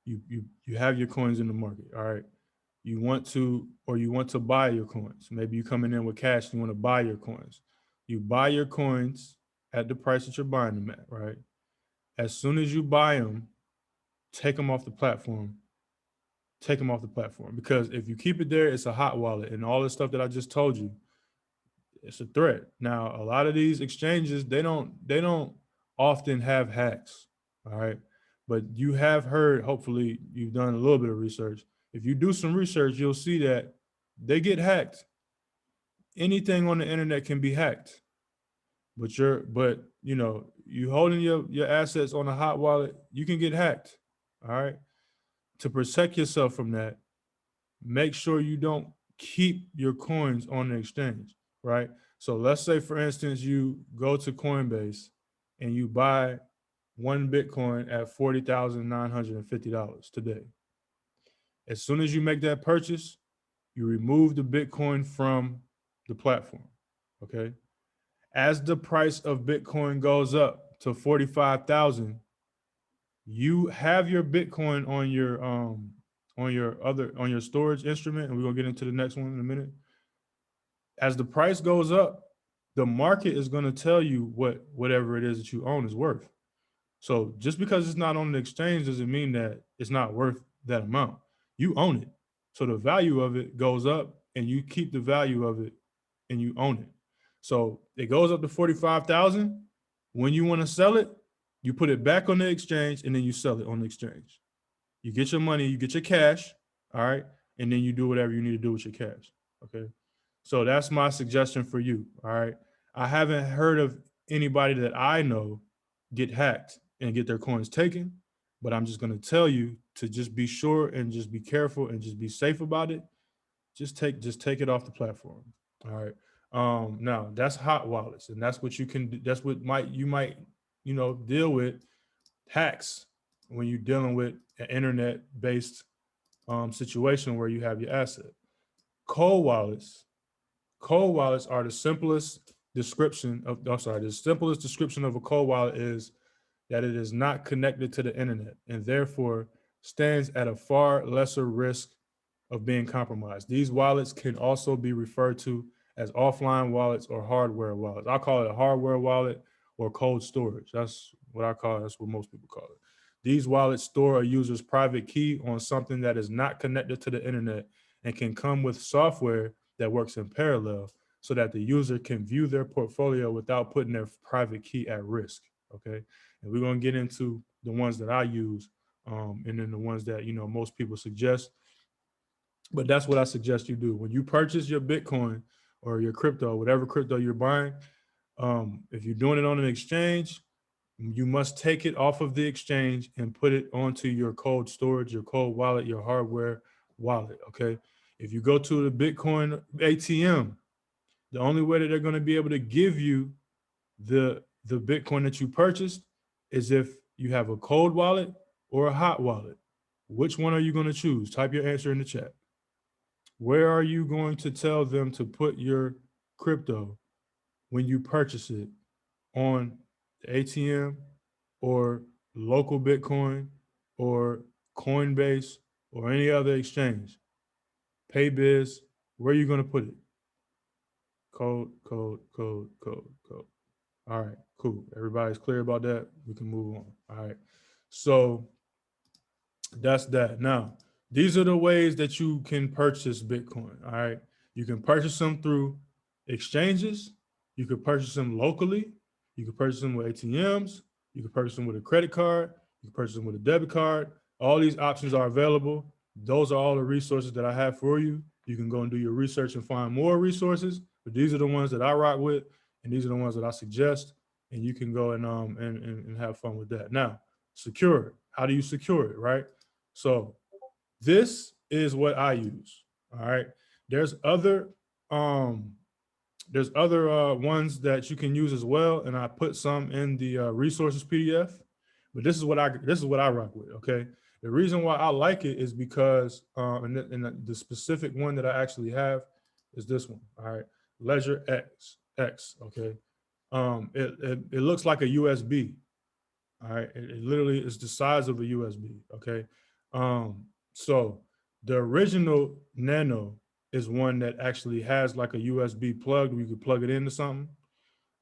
You have your coins in the market. All right. You want to buy your coins. Maybe you're coming in with cash, you want to buy your coins. You buy your coins at the price that you're buying them at, right? As soon as you buy them, take them off the platform. Take them off the platform, because if you keep it there, it's a hot wallet, and all the stuff that I just told you, it's a threat. Now, a lot of these exchanges, they don't often have hacks, all right? But you have heard, hopefully you've done a little bit of research. If you do some research, you'll see that they get hacked. Anything on the internet can be hacked. But you holding your assets on a hot wallet, you can get hacked. All right. To protect yourself from that, make sure you don't keep your coins on the exchange, right? So let's say, for instance, you go to Coinbase and you buy one Bitcoin at $40,950 today. As soon as you make that purchase, you remove the Bitcoin from the platform, okay? As the price of Bitcoin goes up to 45,000, you have your Bitcoin on your storage instrument, and we're gonna get into the next one in a minute. As the price goes up, the market is gonna tell you whatever it is that you own is worth. So just because it's not on the exchange doesn't mean that it's not worth that amount. You own it. So the value of it goes up and you keep the value of it and you own it. So it goes up to 45,000. When you want to sell it, you put it back on the exchange and then you sell it on the exchange. You get your money, you get your cash, all right? And then you do whatever you need to do with your cash, okay? So that's my suggestion for you, all right? I haven't heard of anybody that I know get hacked and get their coins taken, but I'm just going to tell you to just be sure and just be careful and just be safe about it. Just take it off the platform. All right. Now that's hot wallets, and that's what you can do. That's what you might deal with hacks when you're dealing with an internet based situation where you have your asset. Cold wallets are the simplest description of the simplest description of a cold wallet is that it is not connected to the internet and therefore stands at a far lesser risk of being compromised. These wallets can also be referred to as offline wallets or hardware wallets. I call it a hardware wallet or cold storage. That's what I call it. That's what most people call it. These wallets store a user's private key on something that is not connected to the internet and can come with software that works in parallel so that the user can view their portfolio without putting their private key at risk, okay? And we're gonna get into the ones that I use and then the ones that, most people suggest. But that's what I suggest you do. When you purchase your Bitcoin or your crypto, whatever crypto you're buying, if you're doing it on an exchange, you must take it off of the exchange and put it onto your cold storage, your cold wallet, your hardware wallet, okay? If you go to the Bitcoin ATM, the only way that they're going to be able to give you the Bitcoin that you purchased is if you have a cold wallet or a hot wallet. Which one are you going to choose? Type your answer in the chat. Where are you going to tell them to put your crypto when you purchase it? On the ATM or local Bitcoin or Coinbase or any other exchange? Paybiz, where are you going to put it? Code. All right, cool. Everybody's clear about that? We can move on. All right. So that's that. Now, these are the ways that you can purchase Bitcoin. All right. You can purchase them through exchanges. You can purchase them locally. You can purchase them with ATMs. You can purchase them with a credit card. You can purchase them with a debit card. All these options are available. Those are all the resources that I have for you. You can go and do your research and find more resources, but these are the ones that I rock with, and these are the ones that I suggest, and you can go and have fun with that. Now, secure it. How do you secure it, right? So this is what I use. All right. There's other ones that you can use as well, and I put some in the resources PDF. But this is what I rock with. Okay. The reason why I like it is because the specific one that I actually have is this one. All right. Ledger X. Okay. It looks like a USB. All right. It literally is the size of a USB. Okay. So the original Nano is one that actually has like a USB plug where you could plug it into something.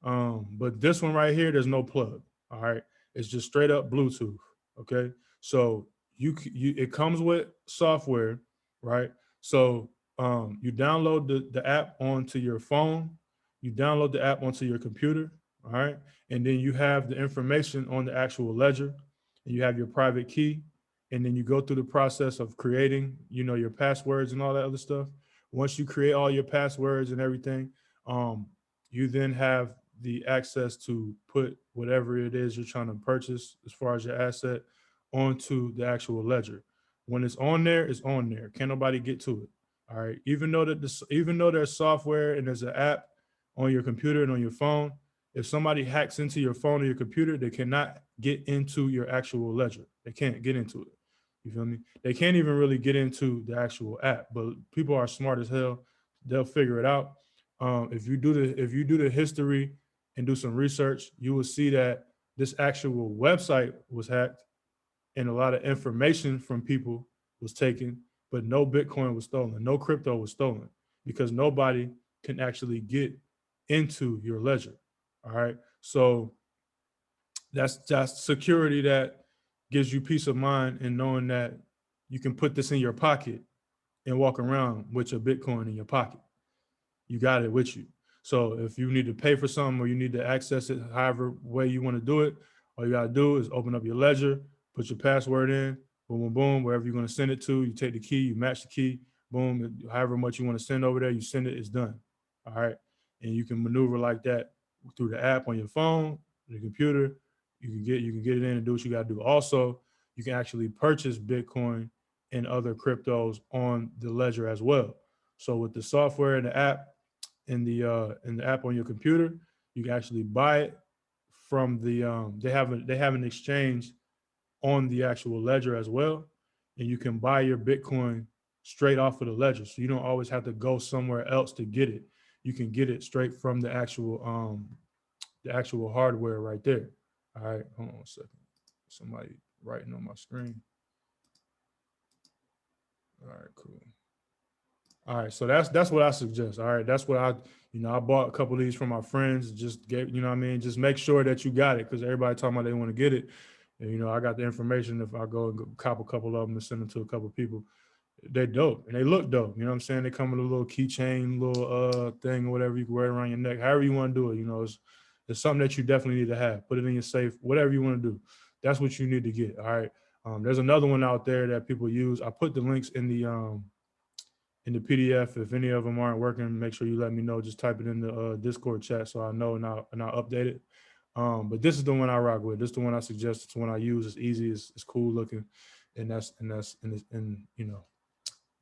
But this one right here, there's no plug. All right. It's just straight up Bluetooth. Okay. So it comes with software, right? So you download the app onto your phone, you download the app onto your computer, all right? And then you have the information on the actual ledger, and you have your private key, and then you go through the process of creating, your passwords and all that other stuff. Once you create all your passwords and everything, you then have the access to put whatever it is you're trying to purchase as far as your asset onto the actual ledger. When it's on there, it's on there. Can't nobody get to it. All right. Even though there's software and there's an app on your computer and on your phone, if somebody hacks into your phone or your computer, they cannot get into your actual ledger. They can't get into it. You feel me? They can't even really get into the actual app. But people are smart as hell. They'll figure it out. If you do the history and do some research, you will see that this actual website was hacked and a lot of information from people was taken, but no Bitcoin was stolen, no crypto was stolen, because nobody can actually get into your ledger. All right. So that's security that gives you peace of mind in knowing that you can put this in your pocket and walk around with your Bitcoin in your pocket. You got it with you. So if you need to pay for something or you need to access it however way you want to do it, all you got to do is open up your ledger, put your password in, boom, boom, boom, wherever you're going to send it to, you take the key, you match the key, boom, however much you want to send over there, you send it, it's done. All right. And you can maneuver like that through the app on your phone, the computer. You can get it in and do what you got to do. Also, you can actually purchase Bitcoin and other cryptos on the ledger as well. So with the software and the app, in the app on your computer, you can actually buy it from the they have an exchange on the actual ledger as well, and you can buy your Bitcoin straight off of the ledger, so you don't always have to go somewhere else to get it. You can get it straight from the actual hardware right there. All right, hold on a second. Somebody writing on my screen. All right, cool. All right, so that's what I suggest. All right, that's what I bought a couple of these from my friends. Just gave, what I mean, just make sure that you got it, because everybody talking about they want to get it. And I got the information. If I go and cop a couple of them and send them to a couple of people, they're dope and they look dope. You know what I'm saying? They come with a little keychain, little thing or whatever you can wear around your neck. However you want to do it, it's something that you definitely need to have. Put it in your safe, whatever you want to do. That's what you need to get. All right. There's another one out there that people use. I put the links in the PDF. If any of them aren't working, make sure you let me know. Just type it in the Discord chat so I know and I'll update it. But this is the one I rock with. This is the one I suggest. It's the one I use. It's easy. It's cool looking, and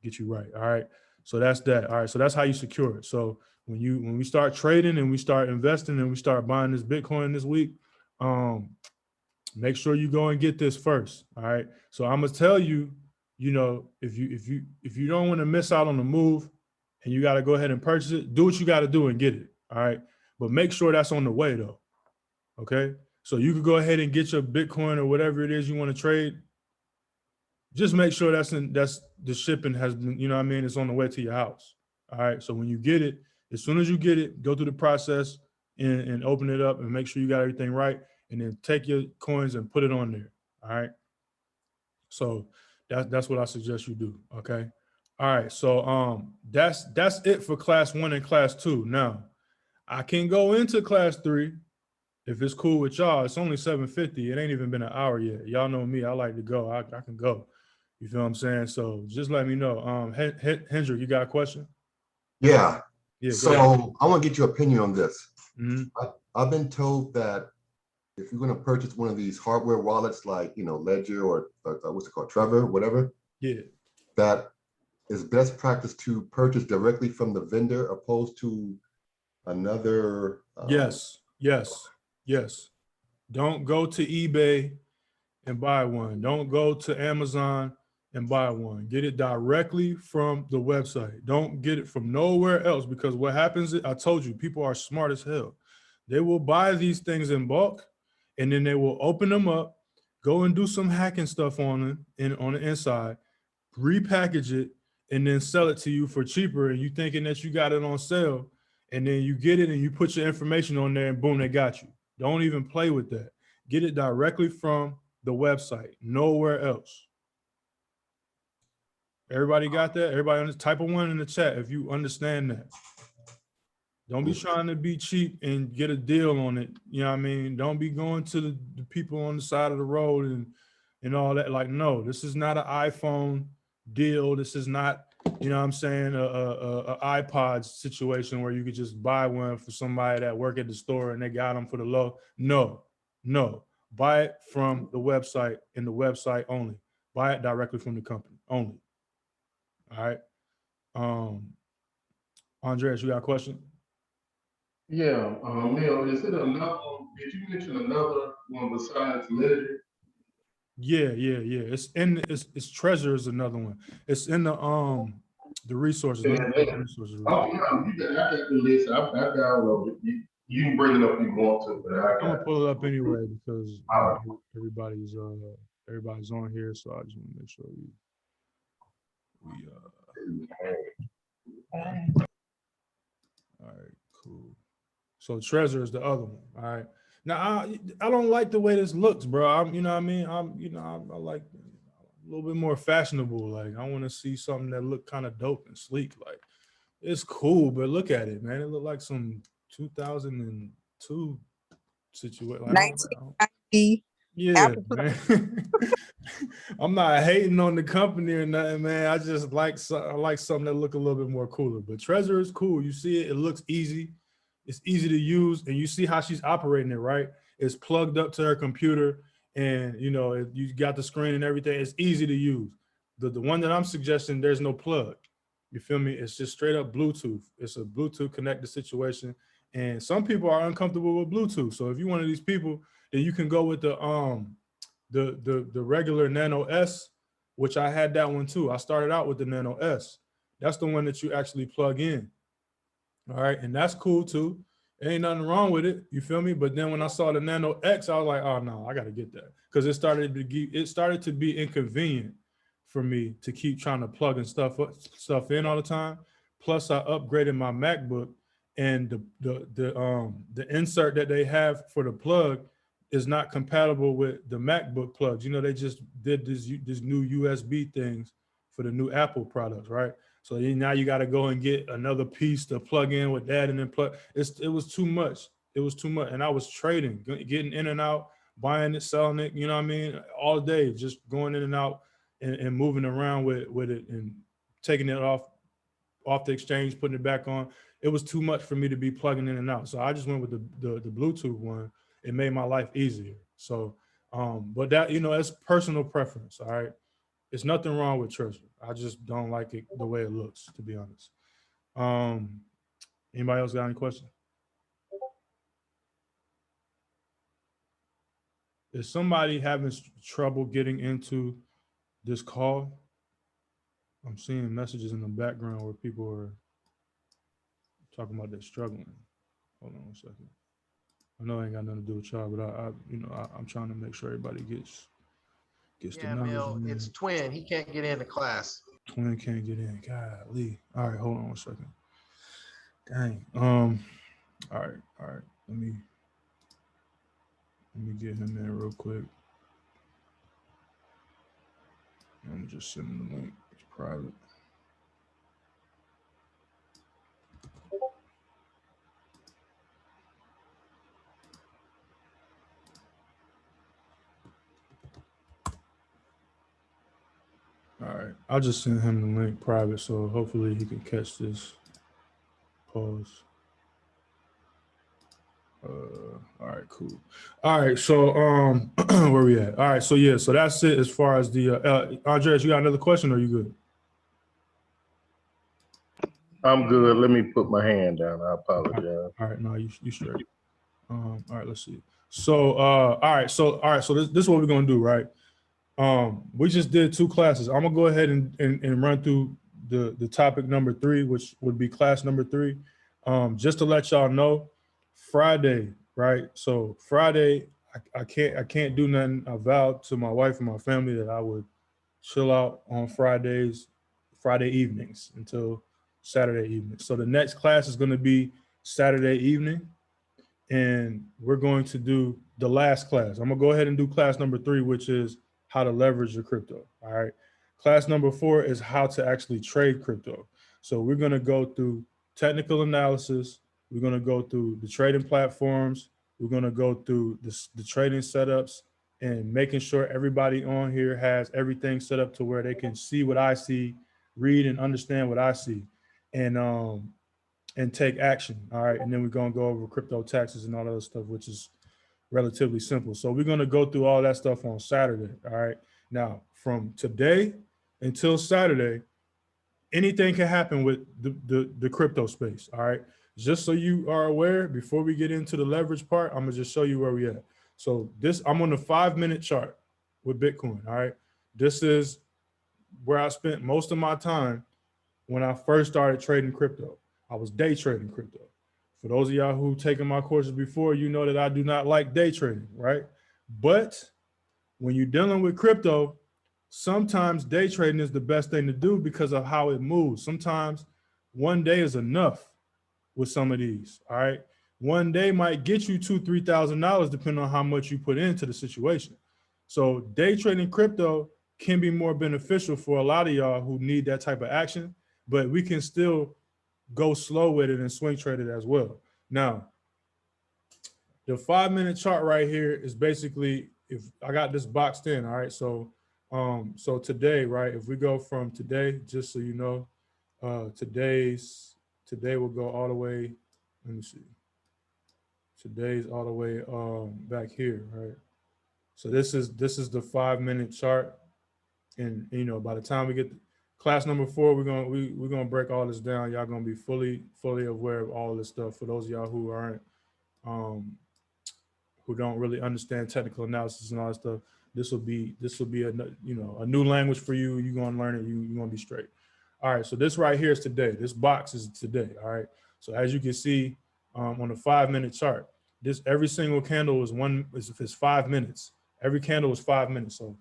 get you right. All right. So that's that. All right. So that's how you secure it. So when we start trading and we start investing and we start buying this Bitcoin this week, make sure you go and get this first. All right. So I'm gonna tell you, if you don't want to miss out on the move and you got to go ahead and purchase it, do what you got to do and get it. All right. But make sure that's on the way though. Okay. So you could go ahead and get your Bitcoin or whatever it is you want to trade. Just make sure that's the shipping has been, it's on the way to your house. All right. So when you get it, as soon as you get it, go through the process and open it up and make sure you got everything right. And then take your coins and put it on there. All right. So that's what I suggest you do. Okay. All right. So that's it for class 1 and class 2. Now I can go into class 3 if it's cool with y'all, it's only 7:50. It ain't even been an hour yet. Y'all know me. I like to go. I can go. You feel what I'm saying? So just let me know. Hendrick, you got a question? Yeah. Yeah. Go So ahead. I want to get your opinion on this. Mhm. I've been told that if you're going to purchase one of these hardware wallets like, Ledger or what's it called, Trevor, whatever, Yeah. that it's best practice to purchase directly from the vendor opposed to another. Yes. Don't go to eBay and buy one. Don't go to Amazon and buy one. Get it directly from the website. Don't get it from nowhere else, because what happens is, I told you, people are smart as hell. They will buy these things in bulk, and then they will open them up, go and do some hacking stuff on them on the inside, repackage it, and then sell it to you for cheaper. And you thinking that you got it on sale, and then you get it and you put your information on there, and boom, they got you. Don't even play with that. Get it directly from the website, nowhere else. Everybody got that? Everybody on this, type of one in the chat if you understand that. Don't be trying to be cheap and get a deal on it. You know what I mean? Don't be going to the people on the side of the road and all that. Like, no, this is not an iPhone deal. This is not, you know what I'm saying, a iPod situation where you could just buy one for somebody that work at the store and they got them for the low. No. Buy it from the website and the website only. Buy it directly from the company only. All right. Andreas, you got a question? Yeah, Neil, is it another? Did you mention another one besides Ledger? Yeah. It's Treasure is another one. It's in the resources. Let me Yeah, get the resources real oh, quick. yeah, I got the list. I downloaded it. You can bring it up if you want to, but I I'm gonna got pull it up anyway because All right. everybody's on here, so I just want to make sure we all right, cool. So Treasure is the other one. All right. Now I don't like the way this looks, bro. You know what I mean? I like a little bit more fashionable. Like I want to see something that look kind of dope and sleek. Like it's cool, but look at it, man. It look like some 2002 situation. Like, 1990. yeah, man. I'm not hating on the company or nothing, man. I just like something that look a little bit more cooler. But Treasure is cool. You see it, it looks easy. It's easy to use, and you see how she's operating it, right? It's plugged up to her computer, and you got the screen and everything. It's easy to use. The one that I'm suggesting, there's no plug. You feel me? It's just straight up Bluetooth. It's a Bluetooth connected situation, and some people are uncomfortable with Bluetooth. So if you're one of these people, then you can go with the regular Nano S, which I had that one too. I started out with the Nano S. That's the one that you actually plug in. All right, and that's cool too. Ain't nothing wrong with it. You feel me? But then when I saw the Nano X, I was like, oh no, I gotta get that, because it started to be inconvenient for me to keep trying to plug and stuff in all the time. Plus, I upgraded my MacBook, and the insert that they have for the plug is not compatible with the MacBook plugs. They just did this new USB things for the new Apple products, right? So now you got to go and get another piece to plug in with that, and then plug. It was too much. It was too much, and I was trading, getting in and out, buying it, selling it. You know what I mean? All day, just going in and out and moving around with it and taking it off the exchange, putting it back on. It was too much for me to be plugging in and out. So I just went with the Bluetooth one. It made my life easier. So, but that, it's personal preference. All right. It's nothing wrong with Treasure. I just don't like it the way it looks, to be honest. Anybody else got any questions? Is somebody having trouble getting into this call? I'm seeing messages in the background where people are talking about they're struggling. Hold on a second. I know it ain't got nothing to do with y'all, but I'm trying to make sure everybody gets the numbers. Mill, it's Twin. He can't get into class. Twin can't get in. Golly. All right, hold on a second. Dang. All right. Let me get him in real quick. I'm just sending the link. It's private. I'll just send him the link private, so hopefully he can catch this. Pause. All right, cool. All right, so where we at? All right, so yeah, so that's it as far as the Andres, you got another question or you good? I'm good. Let me put my hand down. I apologize. All right, no, you straight. All right, let's see. So all right, so this is what we're gonna do, right? We just did 2 classes. I'm gonna go ahead and run through the topic number 3, which would be class number 3. Just to let y'all know, Friday, right? So Friday, I can't do nothing. I vowed to my wife and my family that I would chill out on Friday evenings until Saturday evening. So the next class is gonna be Saturday evening, and we're going to do the last class. I'm gonna go ahead and do class number 3, which is how to leverage your crypto. All right. Class number 4 is how to actually trade crypto. So we're gonna go through technical analysis. We're gonna go through the trading platforms. We're gonna go through the trading setups and making sure everybody on here has everything set up to where they can see what I see, read and understand what I see, and take action. All right. And then we're going to go over crypto taxes and all that other stuff, which is relatively simple. So we're going to go through all that stuff on Saturday. All right. Now, from today until Saturday, anything can happen with the crypto space. All right. Just so you are aware, before we get into the leverage part, I'm going to just show you where we at. So I'm on the 5-minute chart with Bitcoin. All right. This is where I spent most of my time when I first started trading crypto. I was day trading crypto. For those of y'all who've taken my courses before, you know that I do not like day trading, right? But when you're dealing with crypto, sometimes day trading is the best thing to do because of how it moves. Sometimes one day is enough with some of these, all right? One day might get you $2,000, $3,000 depending on how much you put into the situation. So day trading crypto can be more beneficial for a lot of y'all who need that type of action, but we can still go slow with it and swing trade it as well. Now, the 5-minute chart right here is basically, if I got this boxed in, all right? So so today, right, if we go from today, just so you know, today will go all the way, let me see. Today's all the way back here, right? So this is the 5-minute chart. And you know, by the time we get to class number 4, we're gonna break all this down. Y'all gonna be fully aware of all this stuff. For those of y'all who aren't, who don't really understand technical analysis and all that stuff, this will be a new language for you. You're gonna learn it. You're gonna be straight. All right. So this right here is today. This box is today. All right. So as you can see on the 5-minute chart, every single candle is 5 minutes. Every candle is 5 minutes. So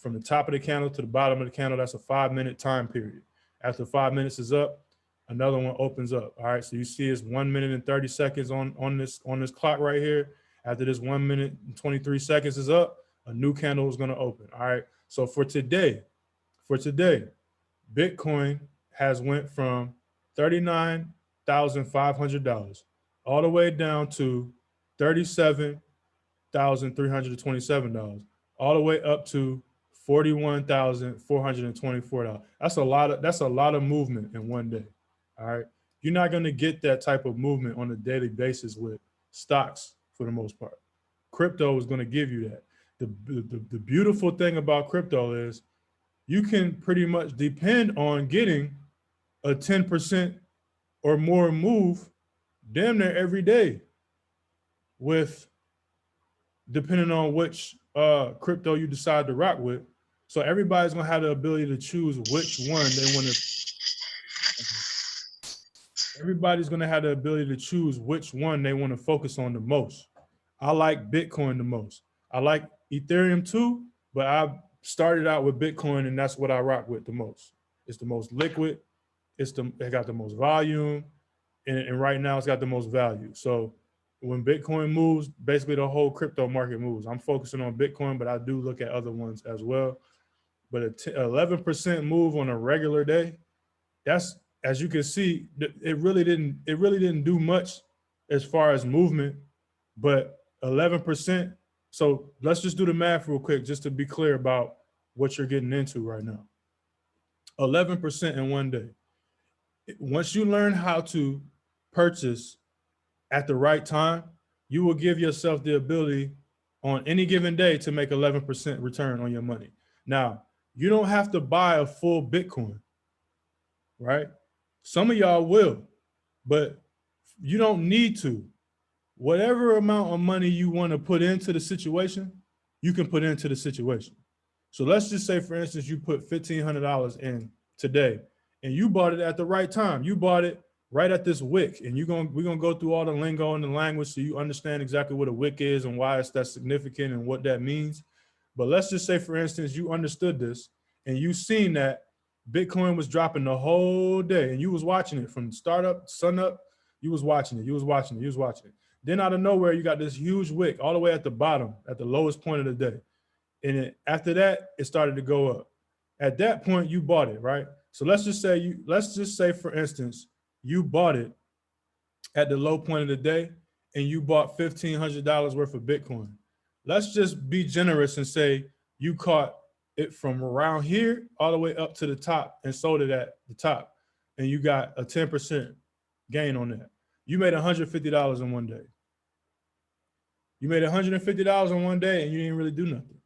from the top of the candle to the bottom of the candle, that's a 5-minute time period. After 5 minutes is up, another one opens up. All right, so you see it's 1 minute and 30 seconds on this clock right here. After this 1 minute and 23 seconds is up, a new candle is going to open. All right, so for today, Bitcoin has went from $39,500 all the way down to $37,327, all the way up to $41,424. That's a lot of movement in one day. All right. You're not going to get that type of movement on a daily basis with stocks for the most part. Crypto is going to give you that. The beautiful thing about crypto is you can pretty much depend on getting a 10% or more move damn near every day, with depending on which crypto you decide to rock with. So everybody's gonna have the ability to choose which one they want to. Everybody's gonna have the ability to choose which one they want to focus on the most. I like Bitcoin the most. I like Ethereum too, but I started out with Bitcoin and that's what I rock with the most. It's the most liquid. It got the most volume, and right now it's got the most value. So when Bitcoin moves, basically the whole crypto market moves. I'm focusing on Bitcoin, but I do look at other ones as well. But 11% move on a regular day, that's, as you can see, it really didn't do much as far as movement, but 11%. So let's just do the math real quick, just to be clear about what you're getting into right now. 11% in one day. Once you learn how to purchase at the right time, you will give yourself the ability on any given day to make 11% return on your money. Now, you don't have to buy a full Bitcoin, right? Some of y'all will, but you don't need to. Whatever amount of money you want to put into the situation, you can put into the situation. So let's just say, for instance, you put $1,500 in today and you bought it at the right time. You bought it right at this wick, and we're gonna go through all the lingo and the language so you understand exactly what a wick is and why it's that significant and what that means. But let's just say, for instance, you understood this and you seen that Bitcoin was dropping the whole day and you was watching it from start up, sun up, you was watching it, you was watching it, you was watching it. Then out of nowhere, you got this huge wick all the way at the bottom, at the lowest point of the day. And after that, it started to go up. At that point, you bought it, right? So let's just say, for instance, you bought it at the low point of the day and you bought $1,500 worth of Bitcoin. Let's just be generous and say you caught it from around here all the way up to the top and sold it at the top, and you got a 10% gain on that. You made $150 in one day. You made $150 in one day and you didn't really do nothing,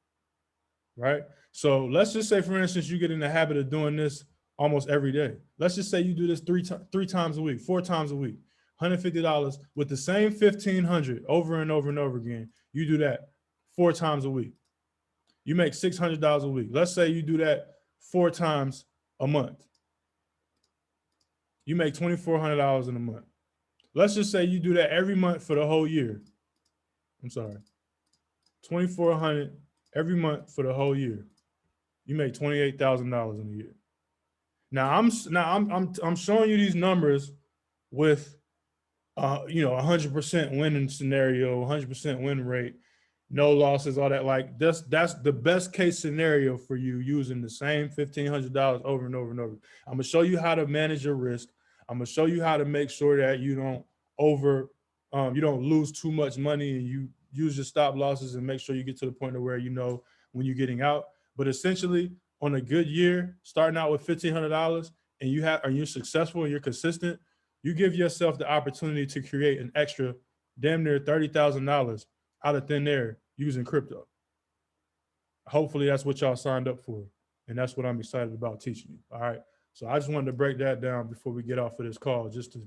right? So let's just say, for instance, you get in the habit of doing this almost every day. Let's just say you do this three times a week, 4 times a week, $150 with the same 1,500 over and over and over again. You do that 4 times a week. You make $600 a week. Let's say you do that 4 times a month. You make $2,400 in a month. Let's just say you do that every month for the whole year. I'm sorry, $2,400 every month for the whole year. You make $28,000 in a year. Now I'm showing you these numbers with 100% winning scenario, 100% win rate, no losses, all that. Like that's the best case scenario for you using the same $1,500 over and over and over. I'm gonna show you how to manage your risk. I'm gonna show you how to make sure that you don't you don't lose too much money, and you use your stop losses and make sure you get to the point of where you know when you're getting out. But essentially, on a good year, starting out with $1,500 and you're successful and you're consistent, you give yourself the opportunity to create an extra damn near $30,000 out of thin air using crypto. Hopefully that's what y'all signed up for. And that's what I'm excited about teaching you. All right. So I just wanted to break that down before we get off of this call, just to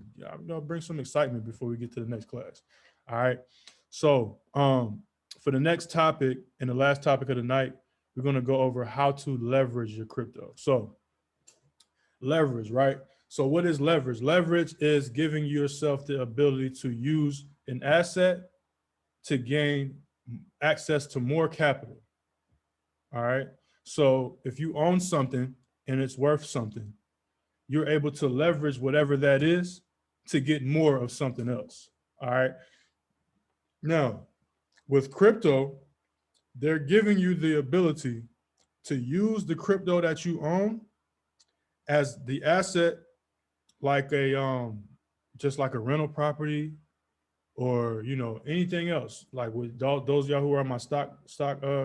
bring some excitement before we get to the next class. All right. So for the next topic and the last topic of the night, we're going to go over how to leverage your crypto. So leverage, right? So what is leverage? Leverage is giving yourself the ability to use an asset to gain access to more capital. All right. So if you own something and it's worth something, you're able to leverage whatever that is to get more of something else. All right. Now, with crypto, they're giving you the ability to use the crypto that you own as the asset, like just like a rental property, or anything else. Like with those of y'all who are in my stock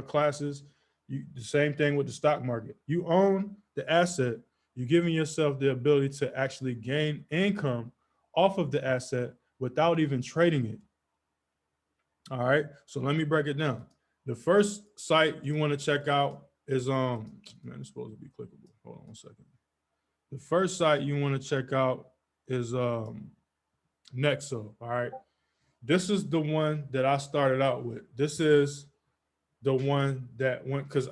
classes, the same thing with the stock market. You own the asset. You're giving yourself the ability to actually gain income off of the asset without even trading it. All right. So let me break it down. The first site you want to check out is man, it's supposed to be clickable. Hold on one second. The first site you want to check out is Nexo. All right. This is the one that I started out with. This is the one that went, because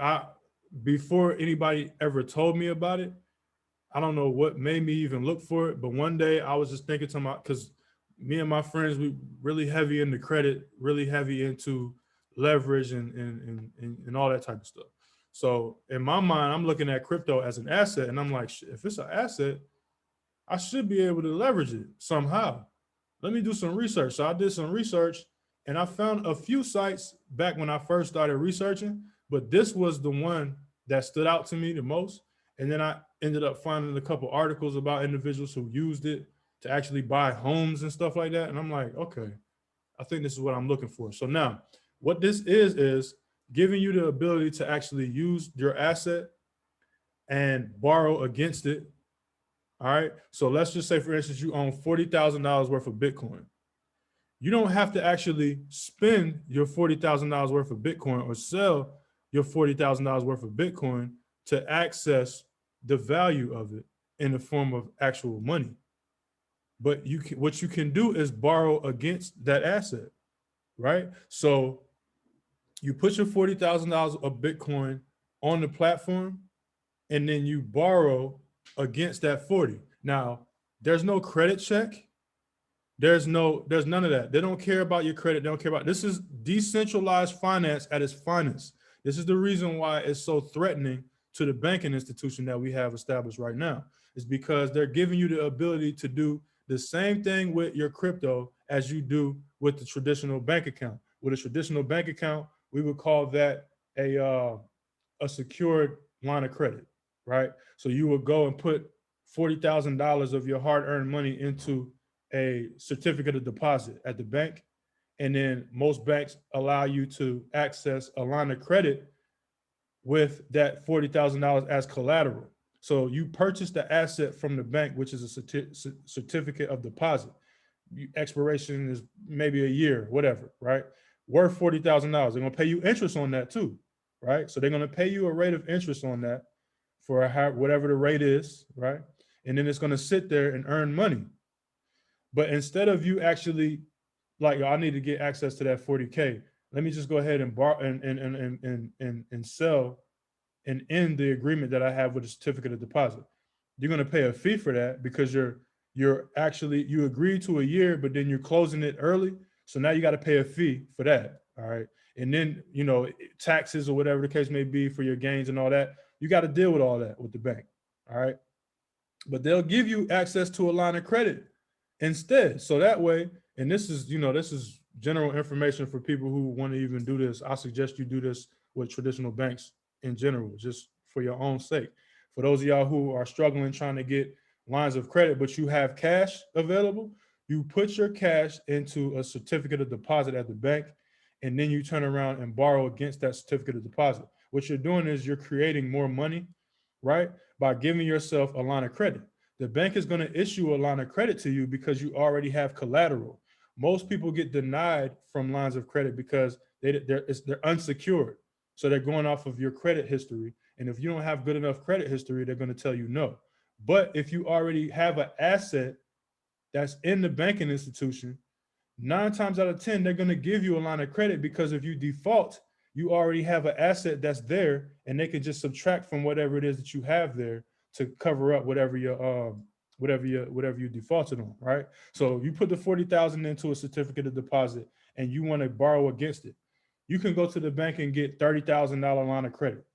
before anybody ever told me about it, I don't know what made me even look for it, but one day I was just thinking to because me and my friends, we really heavy into credit, really heavy into leverage and all that type of stuff. So in my mind, I'm looking at crypto as an asset, and I'm like, if it's an asset, I should be able to leverage it somehow. Let me do some research. So I did some research, and I found a few sites back when I first started researching, but this was the one that stood out to me the most. And then I ended up finding a couple articles about individuals who used it to actually buy homes and stuff like that. And I'm like, okay, I think this is what I'm looking for. So now what this is giving you the ability to actually use your asset and borrow against it. All right. So let's just say, for instance, you own $40,000 worth of Bitcoin. You don't have to actually spend your $40,000 worth of Bitcoin or sell your $40,000 worth of Bitcoin to access the value of it in the form of actual money. But what you can do is borrow against that asset, right? So you put your $40,000 of Bitcoin on the platform, and then you borrow against that 40. Now, there's no credit check. There's none of that. They don't care about your credit. They don't care about, this is decentralized finance at its finest. This is the reason why it's so threatening to the banking institution that we have established right now. It's because they're giving you the ability to do the same thing with your crypto as you do with the traditional bank account. With a traditional bank account, we would call that a secured line of credit, right? So you would go and put $40,000 of your hard-earned money into a certificate of deposit at the bank. And then most banks allow you to access a line of credit with that $40,000 as collateral. So you purchase the asset from the bank, which is a certificate of deposit. Expiration is maybe a year, whatever, right? Worth $40,000. They're gonna pay you interest on that too, right? So they're gonna pay you a rate of interest on that for whatever the rate is, right? And then it's gonna sit there and earn money. But instead of you actually, like, I need to get access to that 40K, let me just go ahead and borrow and sell and end the agreement that I have with the certificate of deposit. You're going to pay a fee for that because you agreed to a year, but then you're closing it early. So now you got to pay a fee for that. All right. And then, taxes or whatever the case may be for your gains and all that. You got to deal with all that with the bank. All right. But they'll give you access to a line of credit instead. So that way, and this is general information for people who want to even do this. I suggest you do this with traditional banks in general, just for your own sake. For those of y'all who are struggling trying to get lines of credit, but you have cash available, you put your cash into a certificate of deposit at the bank, and then you turn around and borrow against that certificate of deposit. What you're doing is you're creating more money, right? By giving yourself a line of credit. The bank is going to issue a line of credit to you because you already have collateral. Most people get denied from lines of credit because they're unsecured. So they're going off of your credit history. And if you don't have good enough credit history, they're going to tell you no. But if you already have an asset that's in the banking institution, 9 times out of 10, they're going to give you a line of credit because if you default, you already have an asset that's there and they can just subtract from whatever it is that you have there to cover up whatever you defaulted on, right? So you put the 40,000 into a certificate of deposit and you want to borrow against it. You can go to the bank and get $30,000 line of credit,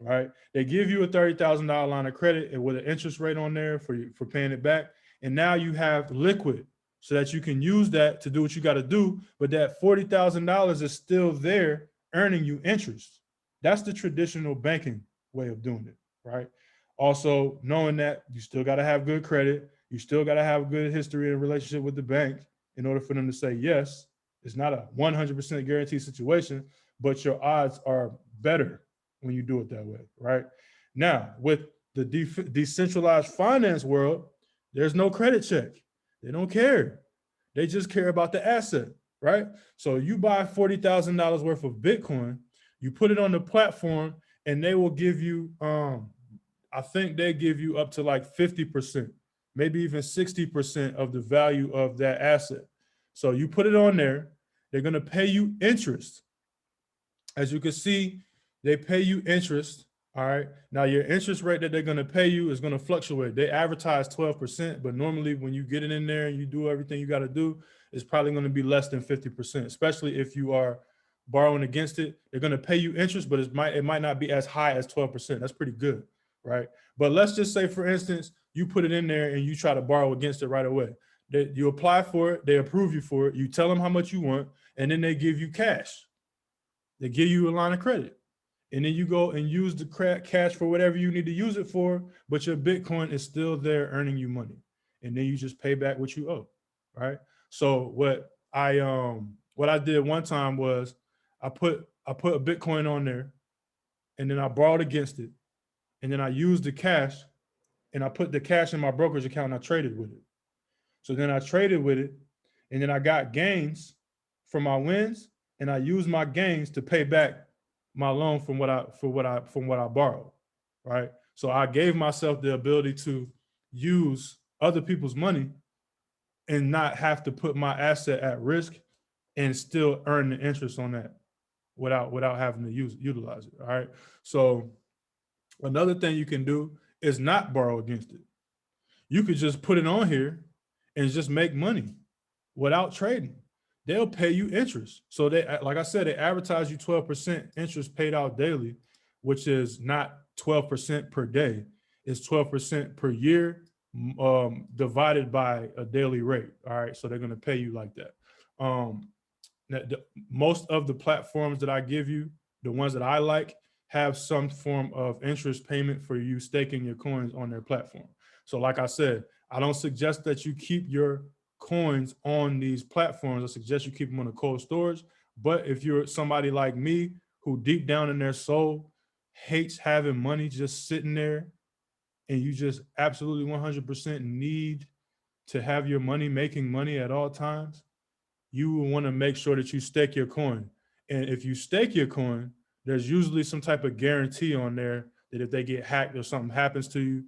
right? They give you a $30,000 line of credit and with an interest rate on there for paying it back. And now you have liquid so that you can use that to do what you got to do. But that $40,000 is still there earning you interest. That's the traditional banking way of doing it, right? Also, knowing that you still got to have good credit, you still got to have good history and relationship with the bank in order for them to say yes. It's not a 100% guaranteed situation, but your odds are better when you do it that way, right? Now, with the decentralized finance world, there's no credit check. They don't care. They just care about the asset, right? So you buy $40,000 worth of Bitcoin, you put it on the platform, and they will give you, I think they give you up to like 50%, maybe even 60% of the value of that asset. So you put it on there, they're going to pay you interest. As you can see, they pay you interest. All right. Now your interest rate that they're going to pay you is going to fluctuate. They advertise 12%, but normally when you get it in there and you do everything you got to do, it's probably going to be less than 50%, especially if you are borrowing against it. They're going to pay you interest, but it might not be as high as 12%. That's pretty good. Right. But let's just say, for instance, you put it in there and you try to borrow against it right away. You apply for it, they approve you for it, you tell them how much you want, and then they give you cash. They give you a line of credit. And then you go and use the cash for whatever you need to use it for, but your Bitcoin is still there earning you money. And then you just pay back what you owe. Right. So what I did one time was I put a Bitcoin on there and then I borrowed against it. and then I used the cash and I put the cash in my brokerage account and I traded with it. So then I traded with it, and then I got gains from my wins, and I used my gains to pay back my loan from what I borrowed, right? So I gave myself the ability to use other people's money and not have to put my asset at risk and still earn the interest on that without having to utilize it. All right. So another thing you can do is not borrow against it. You could just put it on here and just make money without trading. They'll pay you interest. So they, like I said, they advertise you 12% interest paid out daily, which is not 12% per day. It's 12% per year, divided by a daily rate. All right. So they're going to pay you like that. Most of the platforms that I give you, the ones that I like, have some form of interest payment for you staking your coins on their platform. So like I said, I don't suggest that you keep your coins on these platforms. I suggest you keep them on a cold storage. But if you're somebody like me who deep down in their soul hates having money just sitting there, and you just absolutely 100% need to have your money making money at all times, you will want to make sure that you stake your coin. And if you stake your coin, there's usually some type of guarantee on there that if they get hacked or something happens to you,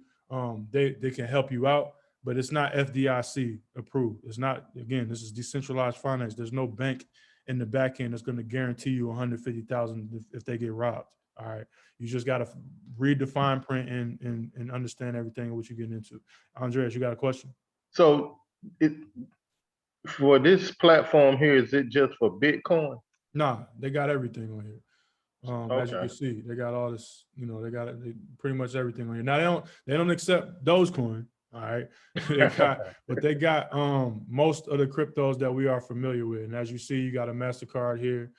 they can help you out. But it's not FDIC approved. It's not, again, this is decentralized finance. There's no bank in the back end that's going to guarantee you 150,000 if they get robbed. All right. You just got to read the fine print and understand everything what you're getting into. Andreas, you got a question? So for this platform here, is it just for Bitcoin? Nah, they got everything on here. As you Okay. can see, they got all this, they got pretty much everything on here. Now they don't accept Dogecoin, all right? But they got most of the cryptos that we are familiar with. And as you see, you got a MasterCard here.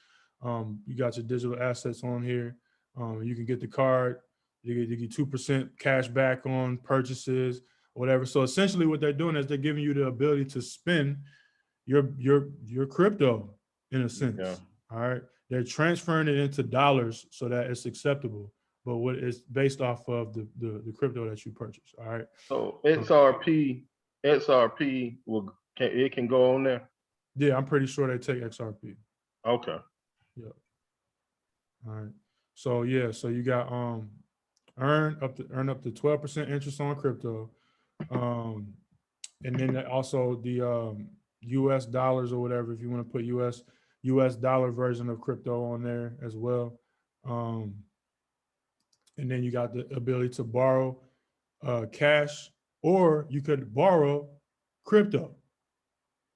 You got your digital assets on here. You can get the card, you get 2% cash back on purchases, whatever. So essentially what they're doing is they're giving you the ability to spend your crypto in a sense. Yeah. All right. They're transferring it into dollars so that it's acceptable, but what is based off of the crypto that you purchase. All right. So XRP can go on there. Yeah, I'm pretty sure they take XRP. Okay. Yeah. All right. So yeah, so you got earn up to 12% interest on crypto. And then also the US dollars or whatever, if you want to put US dollar version of crypto on there as well. And then you got the ability to borrow cash, or you could borrow crypto,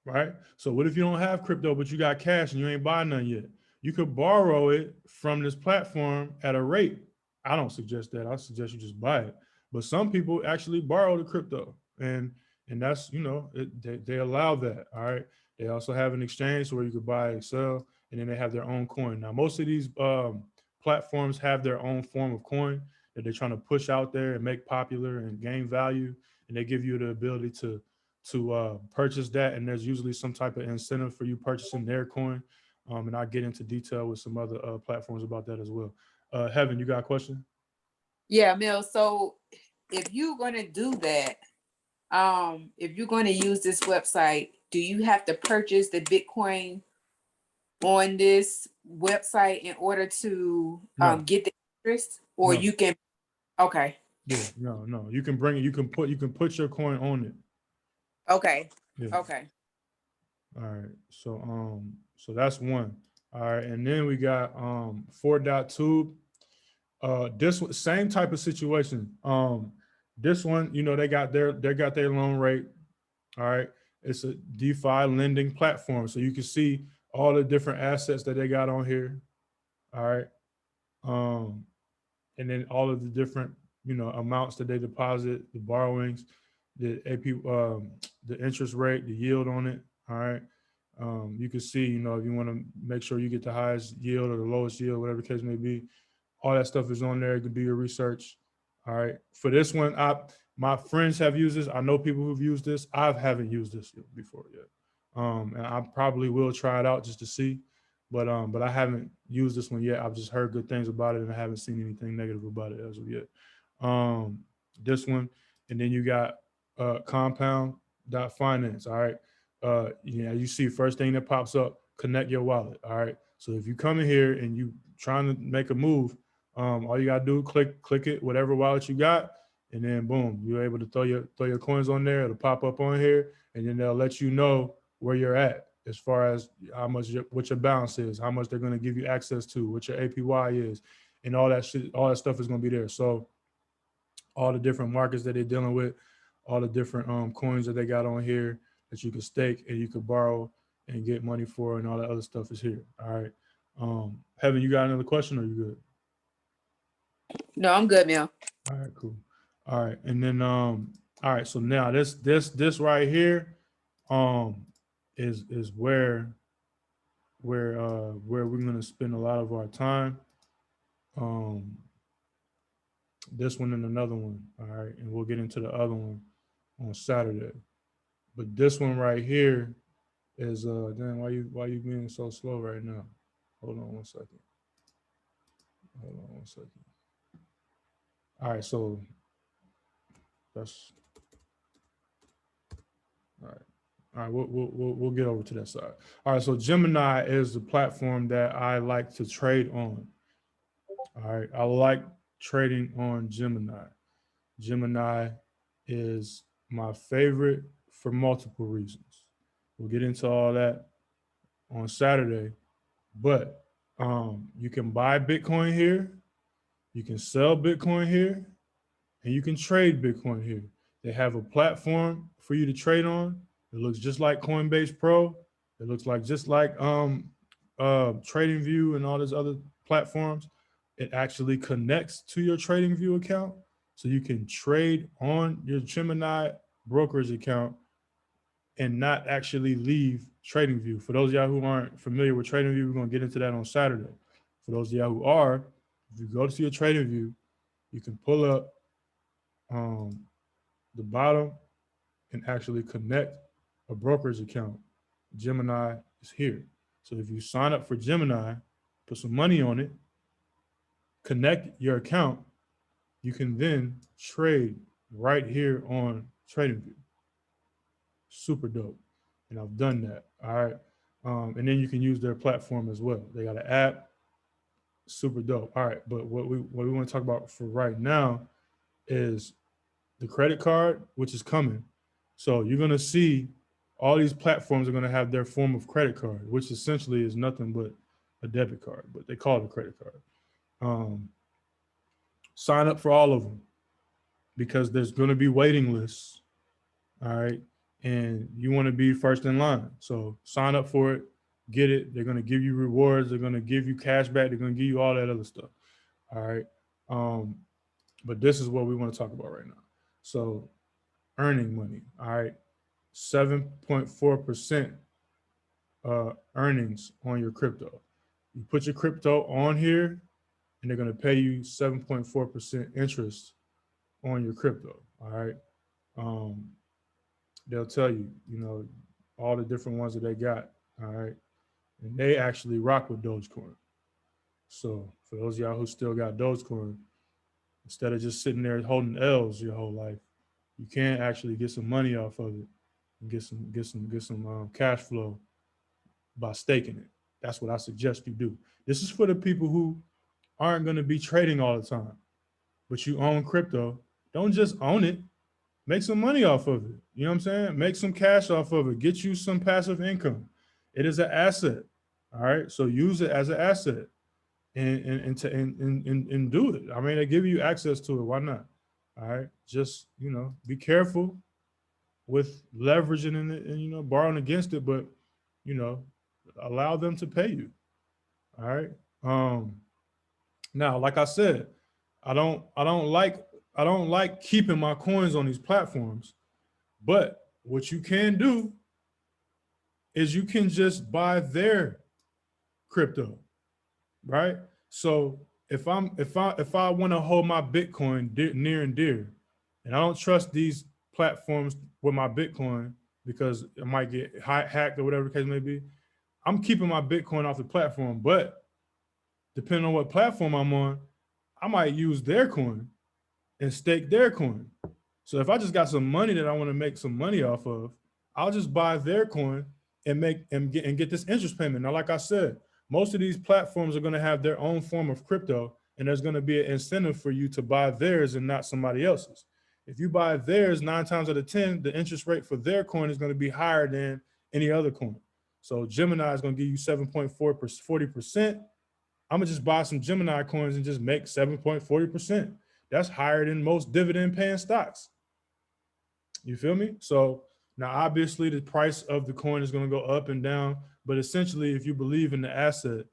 right? So what if you don't have crypto, but you got cash and you ain't buying none yet? You could borrow it from this platform at a rate. I don't suggest that. I suggest you just buy it. But some people actually borrow the crypto, and that's, they allow that. All right. They also have an exchange where you could buy and sell, and then they have their own coin. Now, most of these platforms have their own form of coin that they're trying to push out there and make popular and gain value, and they give you the ability to purchase that. And there's usually some type of incentive for you purchasing their coin. And I'll get into detail with some other platforms about that as well. Heaven, you got a question? Yeah, Mel. So if you're going to do that, if you're going to use this website, do you have to purchase the Bitcoin on this website in order to get the interest, or No. you can? Okay. Yeah, no. You can bring it. You can put your coin on it. Okay. Yeah. Okay. All right. So that's one. All right, and then we got 4.tube. This one, same type of situation. This one, they got their loan rate. All right. It's a DeFi lending platform. So you can see all the different assets that they got on here. All right. And then all of the different, amounts that they deposit, the borrowings, the AP, the interest rate, the yield on it. All right. You can see, if you want to make sure you get the highest yield or the lowest yield, whatever the case may be, all that stuff is on there. You can do your research. All right. For this one, my friends have used this. I know people who've used this. I haven't used this before yet. And I probably will try it out just to see, but I haven't used this one yet. I've just heard good things about it, and I haven't seen anything negative about it as of yet. this one, and then you got compound.finance. All right. You see first thing that pops up, connect your wallet. All right. So if you come in here and you trying to make a move, all you gotta do, click it, whatever wallet you got, and then boom, you're able to throw your coins on there. It'll pop up on here, and then they'll let you know where you're at as far as how much what your balance is, how much they're going to give you access to, what your APY is, and all that shit, all that stuff is going to be there. So all the different markets that they're dealing with, all the different coins that they got on here that you can stake and you can borrow and get money for, and all that other stuff is here. All right. Heaven, you got another question, or you good? No, I'm good, Mel. All right, cool. All right, and then all right, so now this right here is where we're gonna spend a lot of our time. This one and another one, all right, and we'll get into the other one on Saturday. But this one right here is damn, why you being so slow right now? Hold on one second. All right, so that's all right. All right, we'll get over to that side. All right, so Gemini is the platform that I like to trade on. All right, I like trading on Gemini. Gemini is my favorite for multiple reasons. We'll get into all that on Saturday, but you can buy Bitcoin here, you can sell Bitcoin here, and you can trade Bitcoin here. They have a platform for you to trade on. It looks just like Coinbase Pro. It looks like just like TradingView and all these other platforms. It actually connects to your TradingView account, so you can trade on your Gemini brokerage account and not actually leave TradingView. For those of y'all who aren't familiar with TradingView, we're gonna get into that on Saturday. For those of y'all who are, if you go to your TradingView, you can pull up the bottom and actually connect a brokerage account. Gemini is here. So if you sign up for Gemini, put some money on it, connect your account, you can then trade right here on TradingView. Super dope. And I've done that. All right. And then you can use their platform as well. They got an app. Super dope. All right. But what we want to talk about for right now is the credit card, which is coming. So you're going to see all these platforms are going to have their form of credit card, which essentially is nothing but a debit card, but they call it a credit card. Sign up for all of them because there's going to be waiting lists. All right. And you want to be first in line. So sign up for it, get it. They're going to give you rewards. They're going to give you cash back. They're going to give you all that other stuff. All right. But this is what we want to talk about right now. So earning money. All right. 7.4% earnings on your crypto. You put your crypto on here and they're going to pay you 7.4% interest on your crypto. All right. They'll tell you, you know, all the different ones that they got. All right. And they actually rock with Dogecoin. So for those of y'all who still got Dogecoin, instead of just sitting there holding L's your whole life, you can actually get some money off of it and get some cash flow by staking it. That's what I suggest you do. This is for the people who aren't going to be trading all the time, but you own crypto. Don't just own it. Make some money off of it. You know what I'm saying? Make some cash off of it. Get you some passive income. It is an asset. All right. So use it as an asset and do it. I mean, they give you access to it. Why not? All right. Just, you know, be careful with leveraging in it and, you know, borrowing against it, but, you know, allow them to pay you. All right. Now, like I said, I don't like keeping my coins on these platforms, but what you can do is you can just buy their crypto, right? So if I want to hold my Bitcoin near and dear, and I don't trust these platforms with my Bitcoin because it might get hacked or whatever the case may be, I'm keeping my Bitcoin off the platform. But depending on what platform I'm on, I might use their coin and stake their coin. So if I just got some money that I want to make some money off of, I'll just buy their coin and get this interest payment. Now, like I said, most of these platforms are going to have their own form of crypto, and there's going to be an incentive for you to buy theirs and not somebody else's. If you buy theirs 9 times out of 10, the interest rate for their coin is going to be higher than any other coin. So Gemini is going to give you 7.40%. I'm gonna just buy some Gemini coins and just make 7.40%. That's higher than most dividend paying stocks. You feel me? So now obviously the price of the coin is gonna go up and down, but essentially if you believe in the asset,